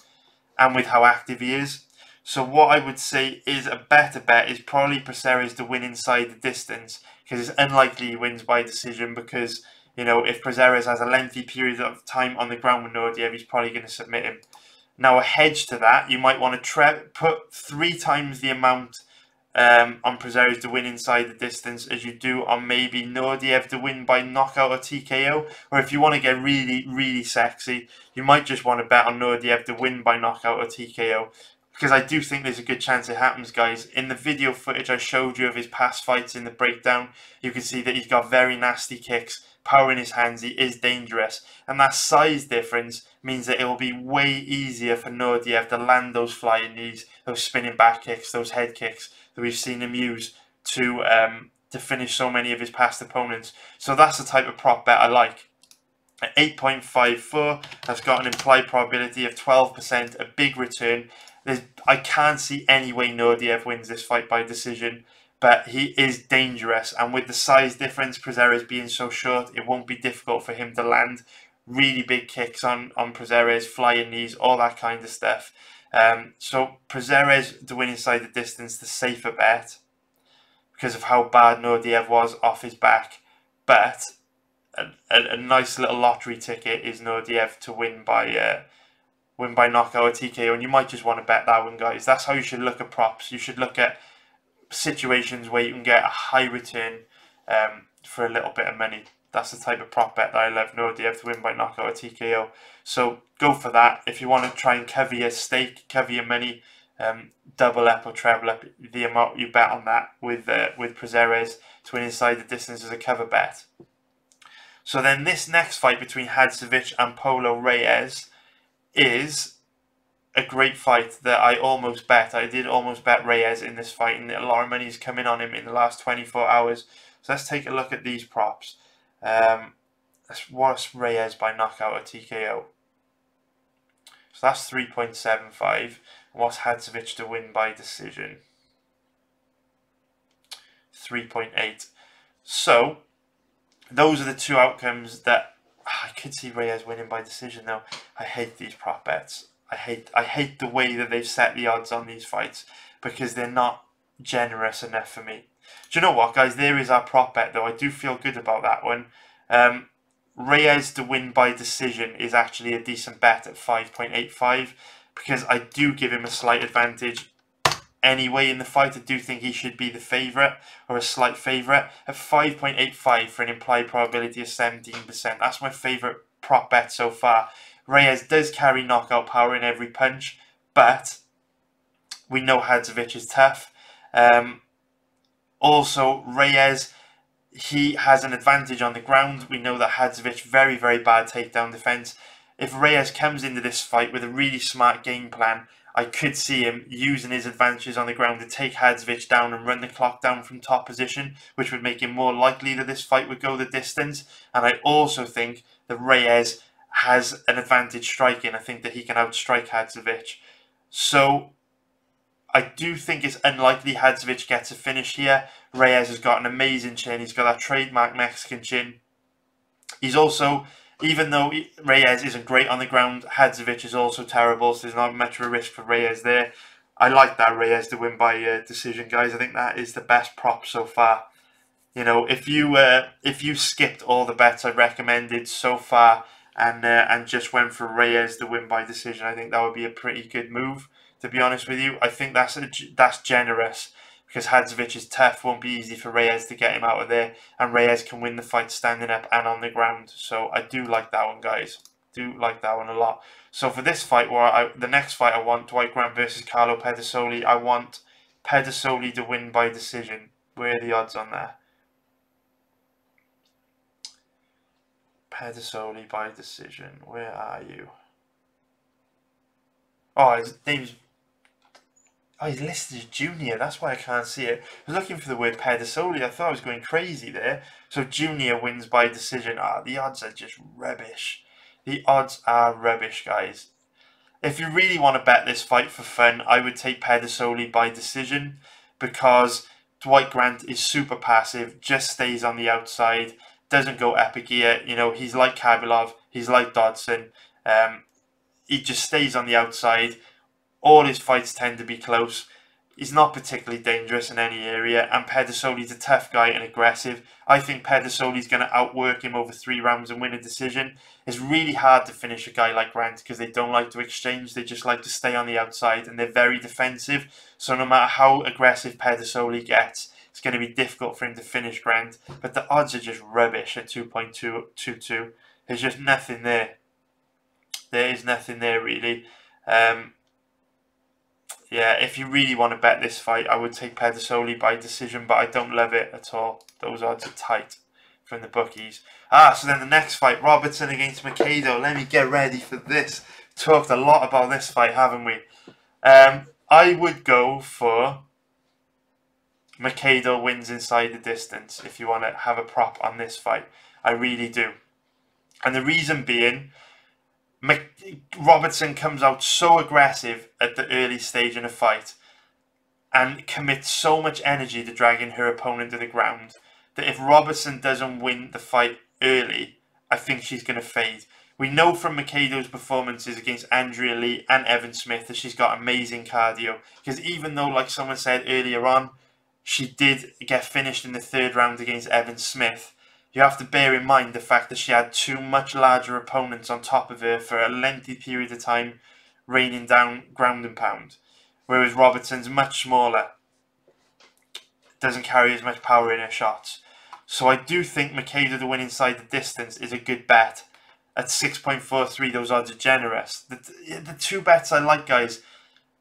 and with how active he is. So what I would say is a better bet is probably Prazeres to win inside the distance, because it's unlikely he wins by decision, because, you know, if Prazeres has a lengthy period of time on the ground with Nordiev, he's probably going to submit him. Now, a hedge to that, you might want to put 3 times the amount on Prazeres to win inside the distance as you do on maybe Nordiev to win by knockout or TKO. Or if you want to get really, really sexy, you might just want to bet on Nordiev to win by knockout or TKO. Because I do think there's a good chance it happens, guys. In the video footage I showed you of his past fights in the breakdown, you can see that he's got very nasty kicks, power in his hands, he is dangerous. And that size difference means that it will be way easier for Nordiev to land those flying knees, those spinning back kicks, those head kicks that we've seen him use to finish so many of his past opponents. So that's the type of prop bet I like. At 8.54, that's got an implied probability of 12%, a big return. I can't see any way Nordiev wins this fight by decision, but he is dangerous. And with the size difference, Prazeres being so short, it won't be difficult for him to land really big kicks on Prazeres, flying knees, all that kind of stuff. So Prazeres to win inside the distance, the safer bet, because of how bad Nordiev was off his back. But a nice little lottery ticket is Nordiev to win by knockout or TKO, and you might just want to bet that one, guys. That's how you should look at props. You should look at situations where you can get a high return for a little bit of money. That's the type of prop bet that I love, Nordiev to win by knockout or TKO. So go for that. If you want to try and cover your stake, cover your money, double up or treble up the amount you bet on that with Prazeres to win inside the distance as a cover bet. So then this next fight between Hadzovic and Polo Reyes is a great fight that I almost bet. I did almost bet Reyes in this fight, and a lot of money's coming on him in the last 24 hours. So let's take a look at these props. What's Reyes by knockout or TKO? So that's 3.75. And what's Hadzovic to win by decision? 3.8. So those are the two outcomes that I could see Reyes winning by decision. Though I hate these prop bets. I hate the way that they've set the odds on these fights, because they're not generous enough for me. Do you know what, guys? There is our prop bet, though. I do feel good about that one. Reyes to win by decision is actually a decent bet at 5.85, because I do give him a slight advantage anyway in the fight. I do think he should be the favourite, or a slight favourite, at 5.85 for an implied probability of 17%. That's my favourite prop bet so far. Reyes does carry knockout power in every punch, but we know Hadzovic is tough. Also, Reyes, he has an advantage on the ground. We know that Hadzovic, very, very bad takedown defense. If Reyes comes into this fight with a really smart game plan, I could see him using his advantages on the ground to take Hadzovic down and run the clock down from top position, which would make him more likely that this fight would go the distance. And I also think that Reyes has an advantage striking. I think that he can outstrike Hadzovic. So I do think it's unlikely Hadzovic gets a finish here. Reyes has got an amazing chin. He's got that trademark Mexican chin. He's also, even though Reyes isn't great on the ground, Hadzovic is also terrible, so there's not much of a risk for Reyes there. I like that Reyes to win by decision, guys. I think that is the best prop so far. You know, if you skipped all the bets I recommended so far and just went for Reyes to win by decision, I think that would be a pretty good move, to be honest with you. I think that's generous, because Hadzovic is tough. Won't be easy for Reyes to get him out of there, and Reyes can win the fight standing up and on the ground. So I do like that one, guys. Do like that one a lot. So for this fight, the next fight I want, Dwight Grant versus Carlo Pedersoli, I want Pedersoli to win by decision. Where are the odds on that? Pedersoli by decision. Where are you? Oh, his name's Oh, he's listed as junior. That's why I can't see it. I was looking for the word Pedasoli. I thought I was going crazy there. So junior wins by decision. Ah, the odds are just rubbish. The odds are rubbish, guys. If you really want to bet this fight for fun, I would take Pedasoli by decision because Dwight Grant is super passive, just stays on the outside, doesn't go epic gear. You know, he's like Kabilov, he's like Dodson. He just stays on the outside. All his fights tend to be close. He's not particularly dangerous in any area, and Pedasoli's a tough guy and aggressive. I think Pedasoli's going to outwork him over 3 rounds and win a decision. It's really hard to finish a guy like Grant because they don't like to exchange. They just like to stay on the outside, and they're very defensive. So no matter how aggressive Pedasoli gets, it's going to be difficult for him to finish Grant. But the odds are just rubbish at 2.222. There's just nothing there. There is nothing there, really. Yeah, if you really want to bet this fight, I would take Pedasoli by decision, but I don't love it at all. Those odds are tight from the bookies. So then the next fight, Robertson against Macedo. Let me get ready for this. Talked a lot about this fight, haven't we? I would go for Macedo wins inside the distance if you want to have a prop on this fight. I really do. And the reason being, Robertson comes out so aggressive at the early stage in a fight and commits so much energy to dragging her opponent to the ground that if Robertson doesn't win the fight early, I think she's going to fade. We know from Macedo's performances against Andrea Lee and Evan Smith that she's got amazing cardio, because even though, like someone said earlier on, she did get finished in the 3rd round against Evan Smith, you have to bear in mind the fact that she had 2 much larger opponents on top of her for a lengthy period of time, raining down ground and pound. Whereas Robertson's much smaller, doesn't carry as much power in her shots. So I do think Macedo to win inside the distance is a good bet. At 6.43, those odds are generous. The 2 bets I like, guys,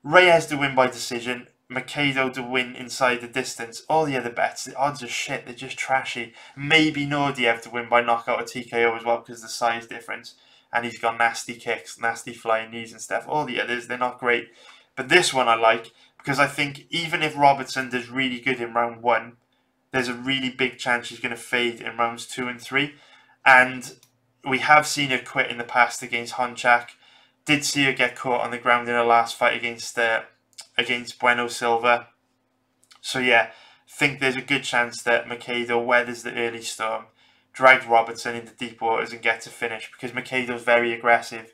Reyes to win by decision, Macedo to win inside the distance. All the other bets, the odds are shit. They're just trashy. Maybe Nordiev to win by knockout or TKO as well because of the size difference. And he's got nasty kicks, nasty flying knees and stuff. All the others, they're not great. But this one I like because I think even if Robertson does really good in round 1, there's a really big chance she's going to fade in rounds 2 and 3. And we have seen her quit in the past against Honchak. Did see her get caught on the ground in her last fight against Bueno Silva. So yeah, think there's a good chance that Macedo weathers the early storm, drags Robertson into deep waters and gets a finish because Macedo's very aggressive.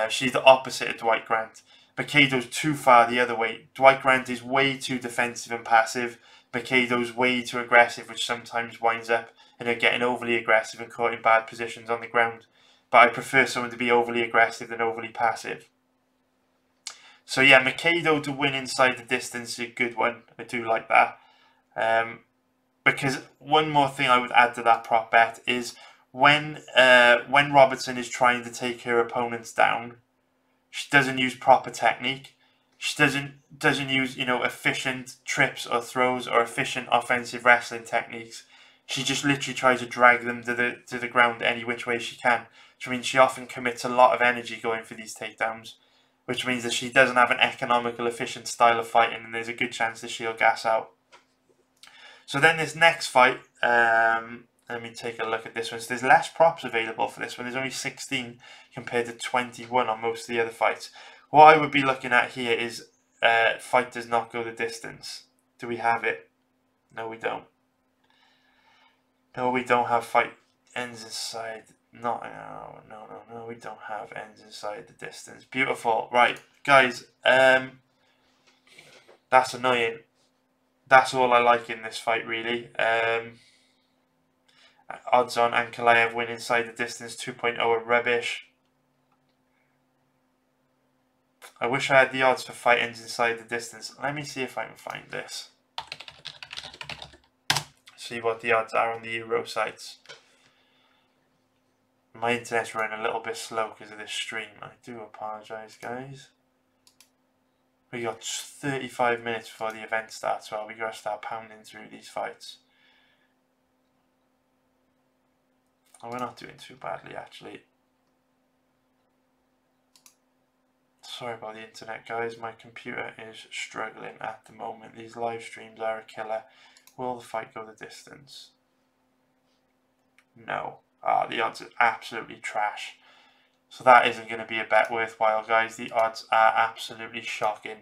She's the opposite of Dwight Grant. Macedo's too far the other way. Dwight Grant is way too defensive and passive. Macedo's way too aggressive, which sometimes winds up in her getting overly aggressive and caught in bad positions on the ground. But I prefer someone to be overly aggressive than overly passive. So yeah, Macedo to win inside the distance is a good one. I do like that. Because one more thing I would add to that prop bet is when Robertson is trying to take her opponents down, she doesn't use proper technique. She doesn't use, you know, efficient trips or throws or efficient offensive wrestling techniques. She just literally tries to drag them to the ground any which way she can. Which means she often commits a lot of energy going for these takedowns. Which means that she doesn't have an economical, efficient style of fighting, and there's a good chance that she'll gas out. So then this next fight, let me take a look at this one. So there's less props available for this one. There's only 16 compared to 21 on most of the other fights. What I would be looking at here is fight does not go the distance. Do we have it? No, we don't. No, we don't have fight ends inside. No, we don't have ends inside the distance. Beautiful. Right, guys, that's annoying. That's all I like in this fight, really. Odds on Ankalaev win inside the distance 2.0 are rubbish. I wish I had the odds for fight ends inside the distance. Let me see if I can find this. See what the odds are on the Euro sites. My internet's running a little bit slow because of this stream. I do apologise, guys. We got 35 minutes before the event starts, so we gotta start pounding through these fights. Oh, we're not doing too badly, actually. Sorry about the internet, guys. My computer is struggling at the moment. These live streams are a killer. Will the fight go the distance? No. The odds are absolutely trash. So that isn't going to be a bet worthwhile, guys. The odds are absolutely shocking.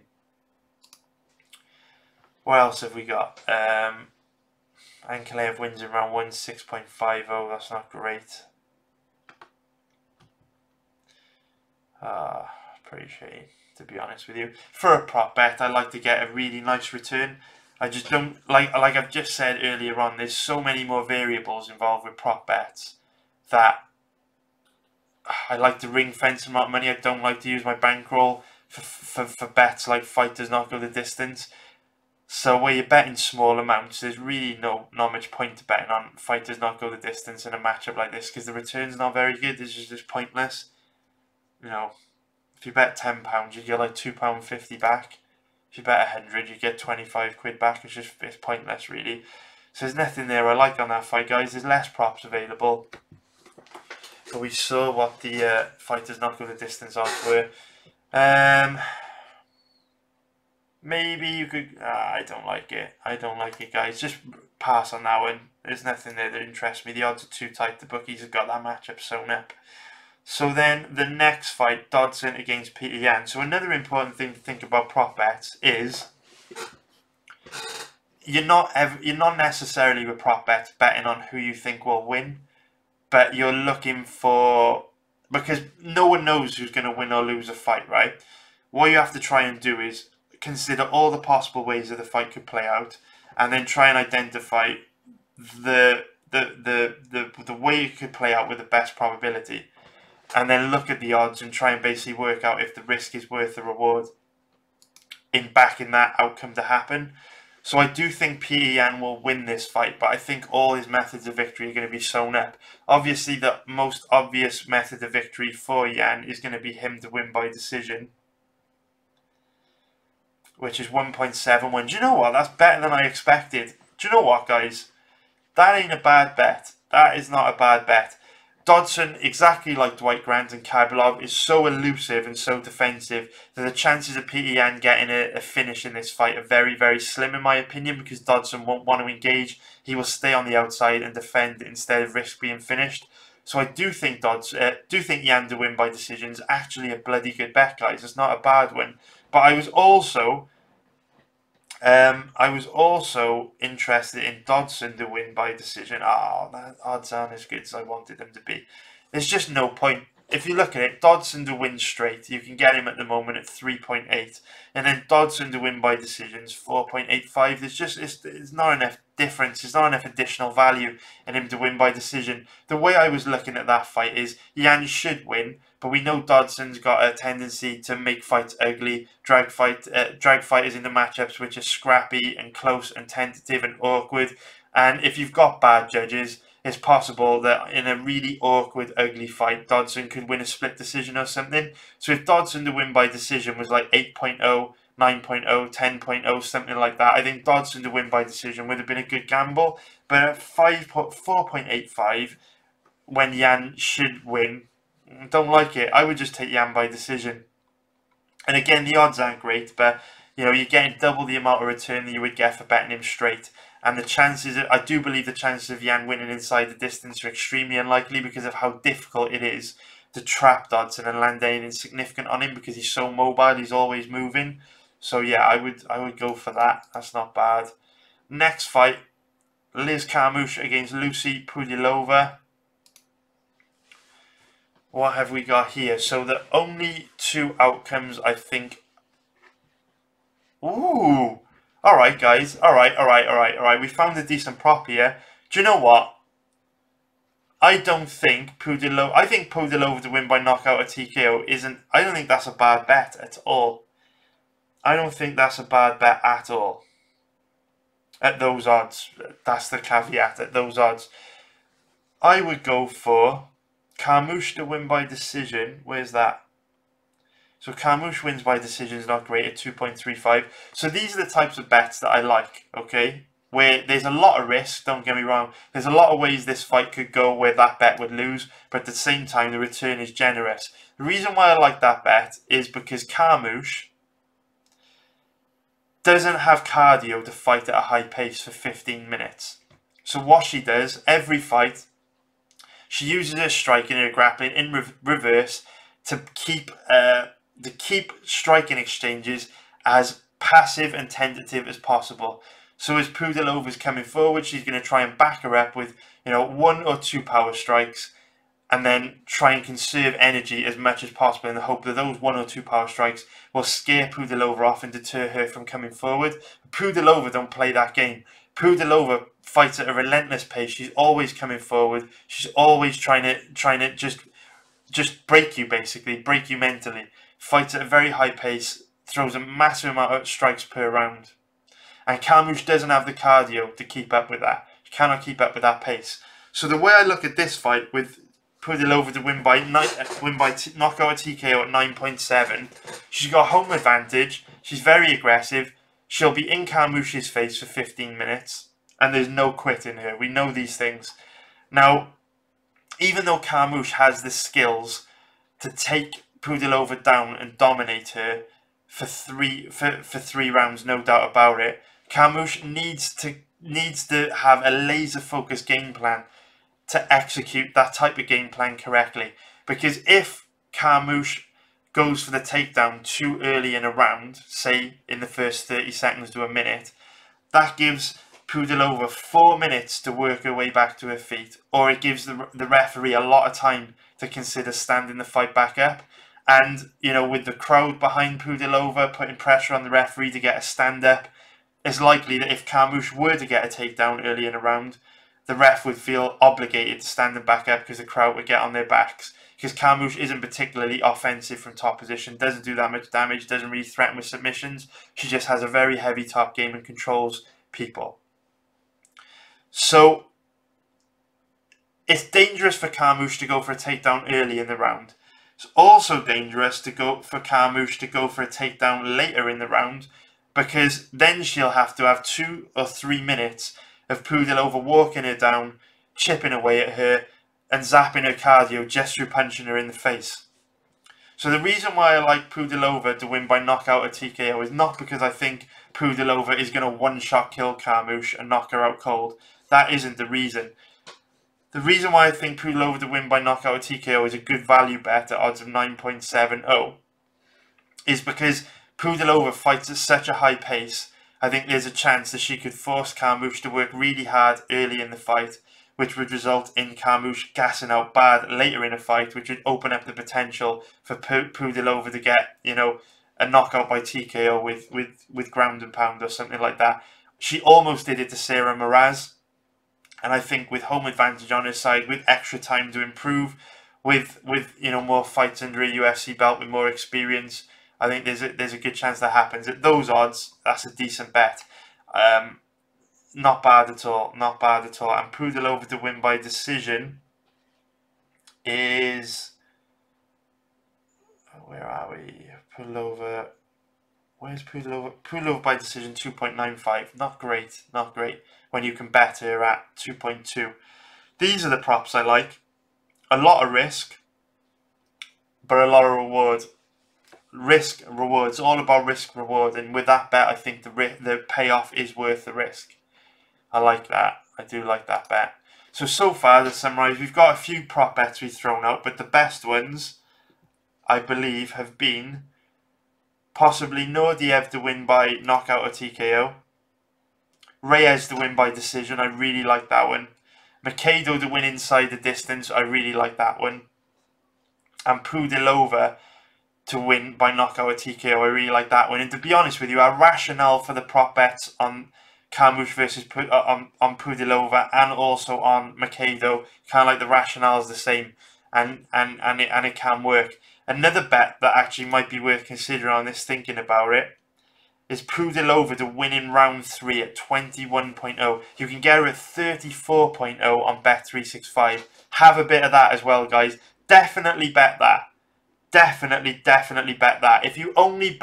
What else have we got? Ankalaev wins in round 1, 6.50. That's not great. Pretty shitty, to be honest with you. For a prop bet, I like to get a really nice return. I just don't like I've just said earlier on, there's so many more variables involved with prop bets that I like to ring fence amount of money. I don't like to use my bankroll for bets like fight does not go the distance. So where you're betting small amounts, there's really not much point to betting on fight does not go the distance in a matchup like this, because the return's not very good. This is just pointless. You know, if you bet £10, you get like £2.50 back. If you bet 100, you get 25 quid back. It's pointless, really. So there's nothing there I like on that fight, guys. There's less props available. But we saw what the fighters not go the distance odds were. Maybe you could... I don't like it. I don't like it, guys. Just pass on that one. There's nothing there that interests me. The odds are too tight. The bookies have got that matchup sewn up. So then the next fight, Dodson against Peter Yan. So another important thing to think about prop bets is you're not necessarily with prop bets betting on who you think will win, but you're looking for, because no one knows who's going to win or lose a fight, right? What you have to try and do is consider all the possible ways that the fight could play out, and then try and identify the way it could play out with the best probability. And then look at the odds and try and basically work out if the risk is worth the reward in backing that outcome to happen. So I do think Peter Yan will win this fight, but I think all his methods of victory are going to be sewn up. Obviously, the most obvious method of victory for Yan is going to be him to win by decision, which is 1.71. Do you know what? That's better than I expected. Do you know what, guys? That ain't a bad bet. That is not a bad bet. Dodson, exactly like Dwight Grant and Kabilov, is so elusive and so defensive that the chances of Peter Yan getting a finish in this fight are very, very slim in my opinion, because Dodson won't want to engage. He will stay on the outside and defend instead of risk being finished. So I do think Yan to win by decision is actually a bloody good bet, guys. It's not a bad one. But I was also interested in Dodson to win by decision. That odds aren't as good as I wanted them to be. There's just no point. If you look at it, Dodson to win straight, you can get him at the moment at 3.8. And then Dodson to win by decisions, 4.85. It's not enough difference. There's not enough additional value in him to win by decision. The way I was looking at that fight is Yan should win, but we know Dodson's got a tendency to make fights ugly, drag fighters into matchups which are scrappy and close and tentative and awkward. And if you've got bad judges, it's possible that in a really awkward, ugly fight, Dodson could win a split decision or something. So if Dodson to win by decision was like 8.0, 9.0, 10.0, something like that, I think Dodson to win by decision would have been a good gamble. But at 4.85, when Yan should win, don't like it. I would just take Yan by decision. And again, the odds aren't great, but you know, you're getting double the amount of return that you would get for betting him straight. And the chances, I do believe the chances of Yan winning inside the distance are extremely unlikely because of how difficult it is to trap Dodson and land anything significant on him, because he's so mobile, he's always moving. So yeah, I would go for that. That's not bad. Next fight, Liz Carmouche against Lucy Pudilova. What have we got here? So the only two outcomes, I think. Ooh. Alright, guys. Alright. We found a decent prop here. Do you know what? I think Pudilova to win by knockout or TKO isn't... I don't think that's a bad bet at all. I don't think that's a bad bet at all. At those odds. That's the caveat. At those odds. I would go for Carmouche to win by decision. Where's that? So Carmouche wins by decision is not great at 2.35. So these are the types of bets that I like, okay? where there's a lot of risk, don't get me wrong. There's a lot of ways this fight could go where that bet would lose, but at the same time, the return is generous. The reason why I like that bet is because Carmouche doesn't have cardio to fight at a high pace for 15 minutes. So what she does, every fight, she uses her striking and her grappling in reverse to keep striking exchanges as passive and tentative as possible. So as Pudilova's coming forward, she's going to try and back her up with, 1 or 2 power strikes, and then try and conserve energy as much as possible in the hope that those 1 or 2 power strikes will scare Pudilova off and deter her from coming forward. Pudilova don't play that game. Pudilova fights at a relentless pace. She's always coming forward. She's always trying to just break you, basically, break you mentally. Fights at a very high pace, throws a massive amount of strikes per round. And Carmouche doesn't have the cardio to keep up with that. She cannot keep up with that pace. So the way I look at this fight, with Pudilova to win by knockout or TKO at 9.7, she's got home advantage. She's very aggressive. She'll be in Carmouche's face for 15 minutes. And there's no quitting her. We know these things. Now, even though Carmouche has the skills to take Pudilova down and dominate her for three rounds, no doubt about it, Carmouche needs to have a laser focused game plan to execute that type of game plan correctly. Because if Carmouche goes for the takedown too early in a round, say in the first 30 seconds to a minute, that gives Pudilova 4 minutes to work her way back to her feet, or it gives the referee a lot of time to consider standing the fight back up. And, with the crowd behind Pudilova putting pressure on the referee to get a stand up, it's likely that if Carmouche were to get a takedown early in a round, the ref would feel obligated to stand them back up because the crowd would get on their backs. Because Carmouche isn't particularly offensive from top position, doesn't do that much damage, doesn't really threaten with submissions. She just has a very heavy top game and controls people. So it's dangerous for Carmouche to go for a takedown early in the round. It's also dangerous for Carmouche to go for a takedown later in the round, because then she'll have to have 2 or 3 minutes of Pudilova walking her down, chipping away at her, and zapping her cardio just through punching her in the face. So the reason why I like Pudilova to win by knockout or TKO is not because I think Pudilova is going to one-shot kill Carmouche and knock her out cold. That isn't the reason. The reason why I think Pudilova to win by knockout or TKO is a good value bet at odds of 9.70 is because Pudilova fights at such a high pace. I think there's a chance that she could force Carmouche to work really hard early in the fight, which would result in Carmouche gassing out bad later in a fight, which would open up the potential for Pudilova to get, a knockout by TKO with ground and pound or something like that. She almost did it to Sarah Moraz, and I think with home advantage on her side, with extra time to improve, with more fights under a UFC belt, with more experience, I think there's a good chance that happens. At those odds, that's a decent bet. Not bad at all. Not bad at all. And Pudilova to win by decision is... Where are we? Pudilova... Where's Pudilova? Pudilova by decision 2.95. Not great. Not great. When you can bet her at 2.2. These are the props I like. A lot of risk, but a lot of reward. Risk, reward. It's all about risk, reward. And with that bet, I think the payoff is worth the risk. I like that. I do like that bet. So far, to summarise, we've got a few prop bets we've thrown out, but the best ones, I believe, have been possibly Nordiev to win by knockout or TKO. Reyes to win by decision. I really like that one. Macedo to win inside the distance. I really like that one. And Pudilova to win by knockout or TKO. I really like that one. And to be honest with you, our rationale for the prop bets on Carmouche versus on Pudilova and also on Macedo, kind of like the rationale is the same, and it can work. Another bet that actually might be worth considering on this, thinking about it, is Pudilova to win in round 3 at 21.0. You can get her at 34.0 on Bet365. Have a bit of that as well, guys. Definitely bet that. Definitely bet that. If you only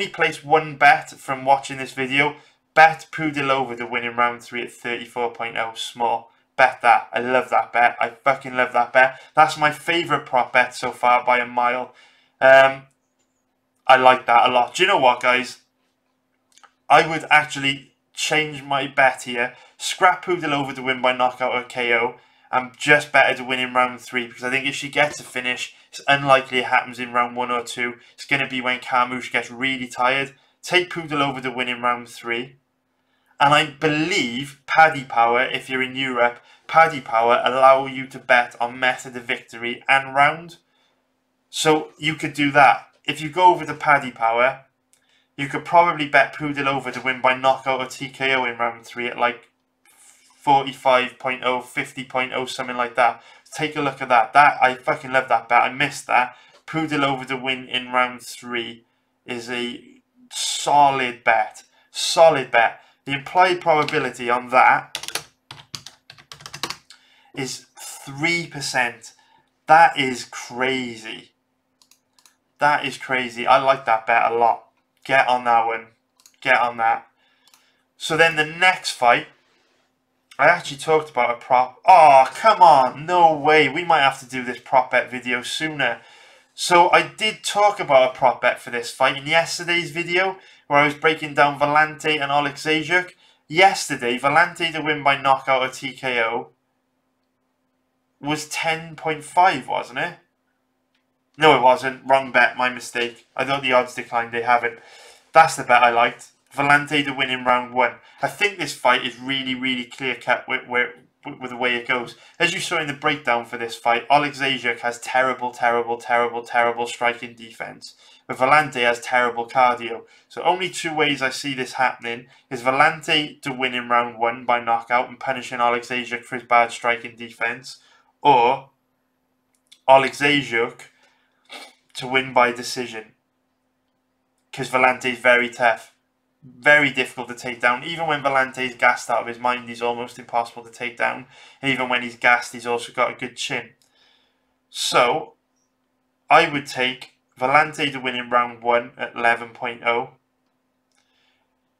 place one bet from watching this video, Bet Pudilova to win in round 3 at 34.0 small. Bet that. I love that bet. I fucking love that bet. That's my favourite prop bet so far by a mile. I like that a lot. Do you know what, guys? I would actually change my bet here. Scrap Pudilova to win by knockout or KO. And just bet her to win in round 3. Because I think if she gets a finish, it's unlikely it happens in round 1 or 2. It's going to be when Carmouche gets really tired. Take Pudilova to win in round 3. And I believe Paddy Power, if you're in Europe, Paddy Power allow you to bet on method of victory and round. So you could do that. If you go over to Paddy Power, you could probably bet Pudilova to win by knockout or TKO in round 3 at like 45.0, 50.0, something like that. Take a look at that. I fucking love that bet. I missed that. Pudilova to win in round 3 is a solid bet. Solid bet. The implied probability on that is 3%. That is crazy. That is crazy. I like that bet a lot. Get on that one. Get on that. So then the next fight, I actually talked about a prop. Oh, come on. No way. We might have to do this prop bet video sooner. So I did talk about a prop bet for this fight in yesterday's video, where I was breaking down Vellante and Oleksiejczuk. Yesterday, Vellante to win by knockout or TKO was 10.5, wasn't it? No, it wasn't. Wrong bet. My mistake. I thought the odds declined. They haven't. That's the bet I liked. Vellante to win in round 1. I think this fight is really, really clear-cut with the way it goes. As you saw in the breakdown for this fight, Oleksiejczuk has terrible striking defense. But Vellante has terrible cardio. So only two ways I see this happening is Vellante to win in round 1 by knockout and punishing Oleksiejczuk for his bad striking defense, or Oleksiejczuk to win by decision. Because Vellante is very tough. Very difficult to take down. Even when Vellante is gassed out of his mind, he's almost impossible to take down. And even when he's gassed, he's also got a good chin. So, I would take Vellante to win in round 1 at 11.0.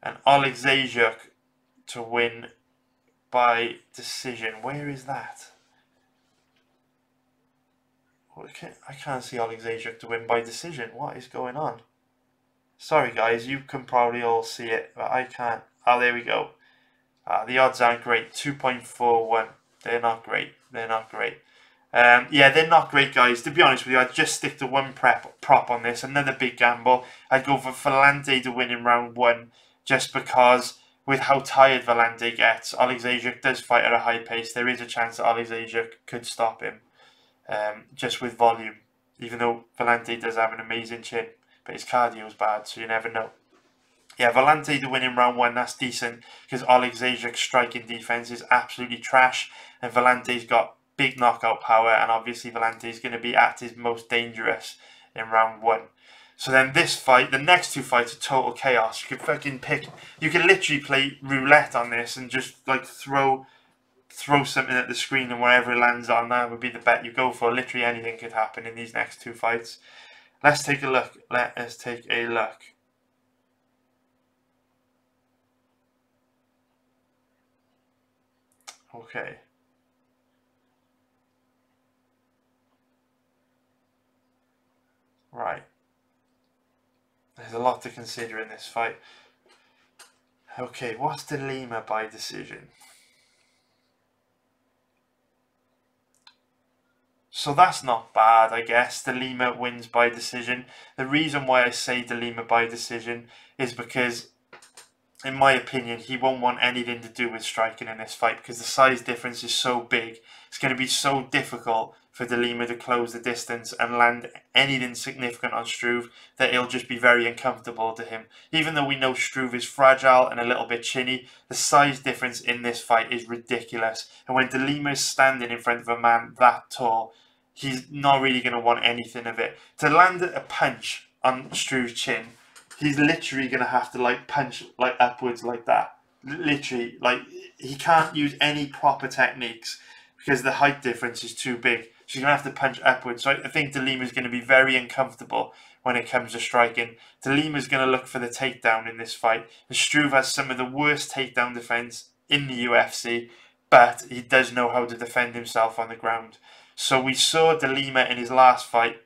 And Oleksiejczuk to win by decision. Where is that? I can't see Oleksiejczuk to win by decision. What is going on? Sorry guys, you can probably all see it, but I can't. Oh, there we go. The odds aren't great. 2.41. They're not great. They're not great. Yeah, they're not great, guys. To be honest with you, I'd just stick to one prop on this. Another big gamble. I'd go for Vellante to win in round 1, just because with how tired Vellante gets, Oleksiejczuk does fight at a high pace. There is a chance that Oleksiejczuk could stop him, just with volume. Even though Vellante does have an amazing chin, but his cardio is bad, so you never know. Yeah, Vellante to win in round 1, that's decent, because Oleksiejczuk's striking defense is absolutely trash, and Vellante's got big knockout power, and obviously Vellante is going to be at his most dangerous in round 1. So then this fight, the next two fights are total chaos. You could fucking pick, you can literally play roulette on this and just like throw something at the screen, and wherever it lands on, that would be the bet you go for. Literally anything could happen in these next two fights. Let's take a look. Let us take a look. Okay. Right. There's a lot to consider in this fight. Okay, what's the Lima by decision? So that's not bad, I guess. De Lima wins by decision. The reason why I say De Lima by decision is because, in my opinion, he won't want anything to do with striking in this fight, because the size difference is so big. It's going to be so difficult for De Lima to close the distance and land anything significant on Struve that it'll just be very uncomfortable to him. Even though we know Struve is fragile and a little bit chinny, the size difference in this fight is ridiculous. And when De Lima is standing in front of a man that tall, he's not really going to want anything of it. To land a punch on Struve's chin, he's literally going to have to like punch like upwards like that. Literally, like he can't use any proper techniques because the height difference is too big. So you're going to have to punch upwards. So I think De Lima is going to be very uncomfortable when it comes to striking. De Lima's going to look for the takedown in this fight. And Struve has some of the worst takedown defense in the UFC, but he does know how to defend himself on the ground. So we saw De Lima in his last fight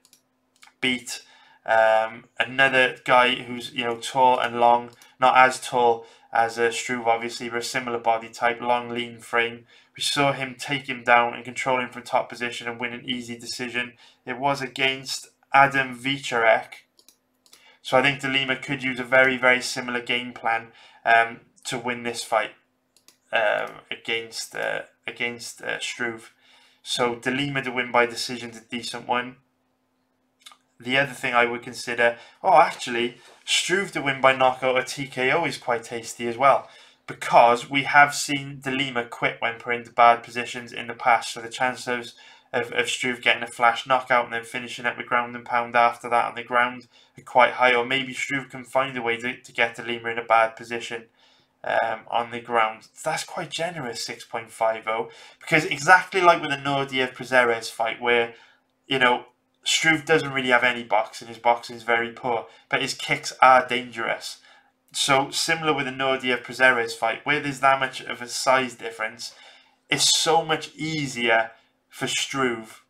beat another guy who's, you know, tall and long, not as tall as Struve obviously, but a similar body type, long, lean frame. We saw him take him down and control him from top position and win an easy decision. It was against Adam Vicharek. So I think De Lima could use a very, very similar game plan to win this fight against Struve. So De Lima to win by decision is a decent one. The other thing I would consider, actually, Struve to win by knockout or TKO is quite tasty as well, because we have seen De Lima quit when put into bad positions in the past. So the chances of Struve getting a flash knockout and then finishing up with ground and pound after that on the ground are quite high. Or maybe Struve can find a way to get De Lima in a bad position on the ground. That's quite generous, 6.50, because exactly like with the Nordiev-Prazeres fight, where, you know, Struve doesn't really have any boxing. His boxing is very poor, but his kicks are dangerous. So similar with the Nordiev-Prazeres fight, where there's that much of a size difference, it's so much easier for Struve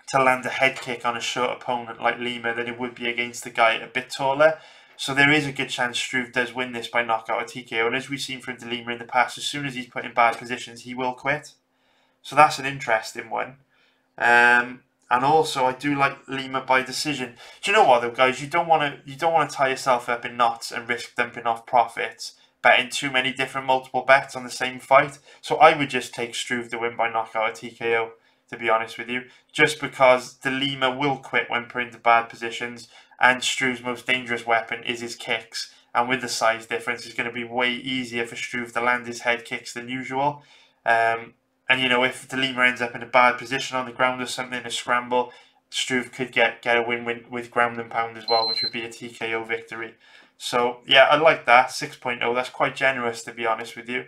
to land a head kick on a short opponent like Lima than it would be against a guy a bit taller. So there is a good chance Struve does win this by knockout or TKO. And as we've seen from De Lima in the past, as soon as he's put in bad positions, he will quit. So that's an interesting one. And also, I do like Lima by decision. Do you know what, though, guys? You don't want to tie yourself up in knots and risk dumping off profits betting too many different multiple bets on the same fight. So I would just take Struve to win by knockout or TKO, to be honest with you, just because De Lima will quit when put into bad positions, and Struve's most dangerous weapon is his kicks. And with the size difference, it's going to be way easier for Struve to land his head kicks than usual. And, you know, if De Lima ends up in a bad position on the ground or something, a scramble, Struve could get a win with ground and pound as well, which would be a TKO victory. So, yeah, I like that. 6.0. That's quite generous, to be honest with you.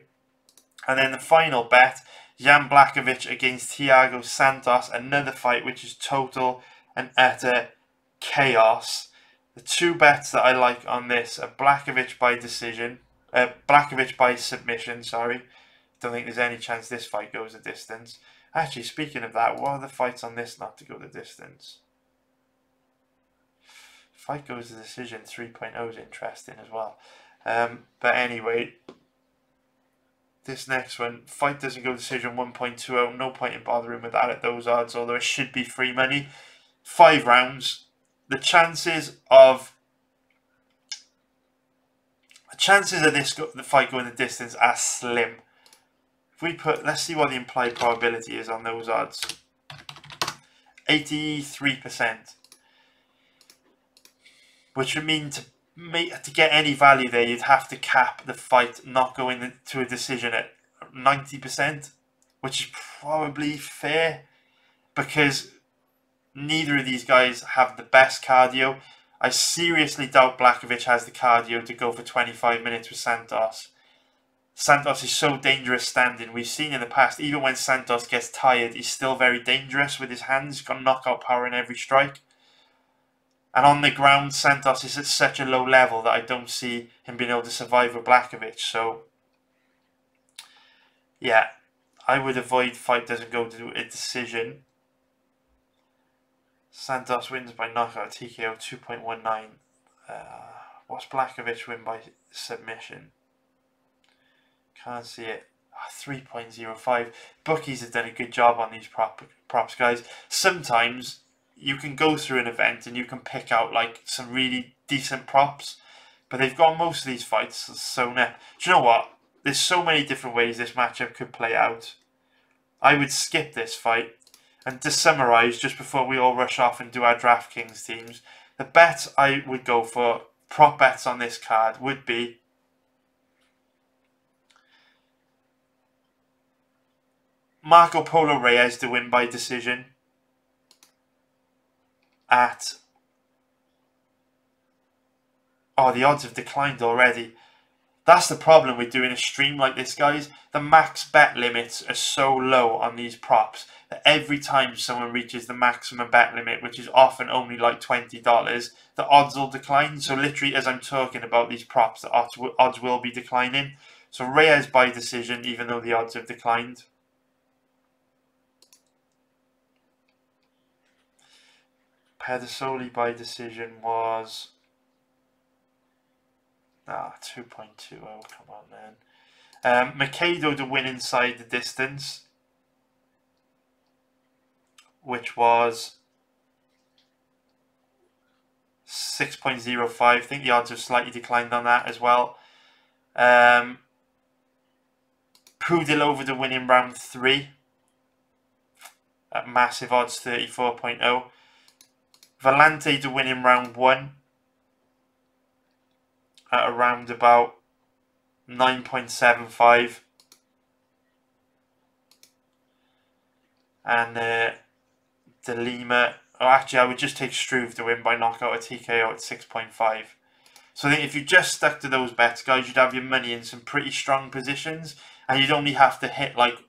And then the final bet, Jan Blachowicz against Thiago Santos. Another fight which is total and utter chaos. The two bets that I like on this are Blachowicz by submission, sorry. Don't think there's any chance this fight goes the distance. Actually, speaking of that, what are the fights on this not to go the distance? Fight goes the decision 3.0 is interesting as well. But anyway, this next one, fight doesn't go decision 1.20. No point in bothering with that at those odds, although it should be free money. 5 rounds. The chances of the fight going the distance are slim. If we put, let's see what the implied probability is on those odds. 83%. Which would mean to get any value there, you'd have to cap the fight not going to a decision at 90%, which is probably fair, because neither of these guys have the best cardio. I seriously doubt Blachowicz has the cardio to go for 25 minutes with Santos. Santos is so dangerous standing. We've seen in the past, even when Santos gets tired, he's still very dangerous with his hands. He's got knockout power in every strike. And on the ground, Santos is at such a low level that I don't see him being able to survive with Blachowicz. So, yeah, I would avoid fight doesn't go to a decision. Santos wins by knockout, TKO 2.19. What's Blachowicz win by submission? Can't see it. 3.05. Bookies have done a good job on these props, guys. Sometimes you can go through an event and you can pick out like some really decent props, but they've got most of these fights sewn up. Do you know what? There's so many different ways this matchup could play out. I would skip this fight. And to summarise, just before we all rush off and do our DraftKings teams, the bets I would go for, prop bets on this card, would be Marco Polo Reyes to win by decision at... Oh, the odds have declined already. That's the problem with doing a stream like this, guys. The max bet limits are so low on these props. that every time someone reaches the maximum bet limit, which is often only like $20, the odds will decline. So literally, as I'm talking about these props, the odds will be declining. So Reyes by decision, even though the odds have declined. Pedasoli by decision was 2.20. Come on, man. Macedo to win inside the distance, which was 6.05. I think the odds have slightly declined on that as well. Pudil over to win in round 3 at massive odds 34.0. Vellante to win in round 1 at around about 9.75. And De Lima, actually I would just take Struve to win by knockout at TKO at 6.5. So I think if you just stuck to those bets, guys, you'd have your money in some pretty strong positions, and you'd only have to hit like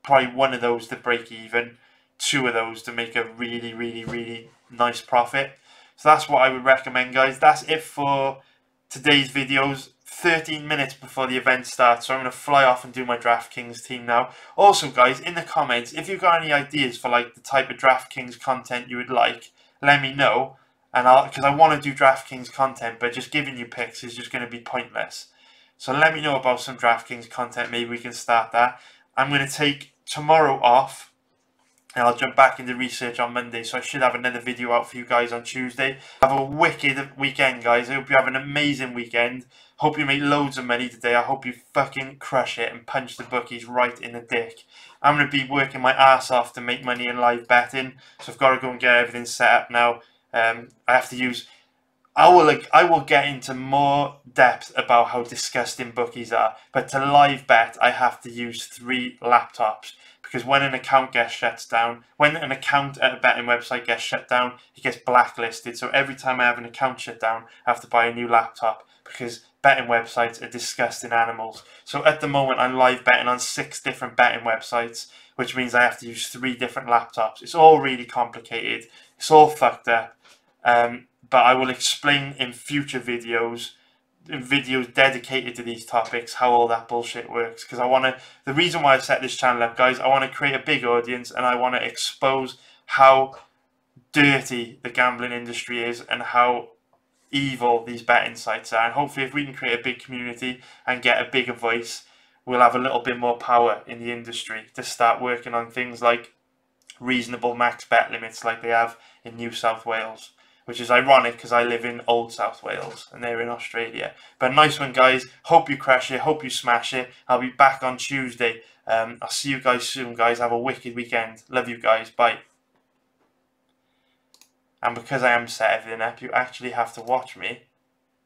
probably one of those to break even, 2 of those to make a really, really, really nice profit. So that's what I would recommend, guys. That's it for today's videos. 13 minutes before the event starts, so I'm going to fly off and do my DraftKings team now. Also, guys, in the comments, if you've got any ideas for like the type of DraftKings content you would like, let me know. And because I want to do DraftKings content, but just giving you picks is just going to be pointless. So let me know about some DraftKings content. Maybe we can start that. I'm going to take tomorrow off, and I'll jump back into research on Monday, so I should have another video out for you guys on Tuesday. Have a wicked weekend, guys. I hope you have an amazing weekend. Hope you make loads of money today. I hope you fucking crush it and punch the bookies right in the dick. I'm going to be working my ass off to make money in live betting, so I've got to go and get everything set up now. I have to use... I will get into more depth about how disgusting bookies are, but to live bet, I have to use 3 laptops. Because when an account gets shut down, when an account at a betting website gets shut down, it gets blacklisted. So every time I have an account shut down, I have to buy a new laptop, because betting websites are disgusting animals. So at the moment, I'm live betting on 6 different betting websites, which means I have to use 3 different laptops. It's all really complicated. It's all fucked up. But I will explain in future videos dedicated to these topics how all that bullshit works, because the reason why I set this channel up, guys, I want to create a big audience, and I want to expose how dirty the gambling industry is and how evil these betting sites are. And hopefully if we can create a big community and get a bigger voice, we'll have a little bit more power in the industry to start working on things like reasonable max bet limits like they have in New South Wales. Which is ironic because I live in Old South Wales and they're in Australia. But nice one, guys. Hope you crush it. Hope you smash it. I'll be back on Tuesday. I'll see you guys soon, guys. Have a wicked weekend. Love you guys. Bye. And because I am set everything up, you actually have to watch me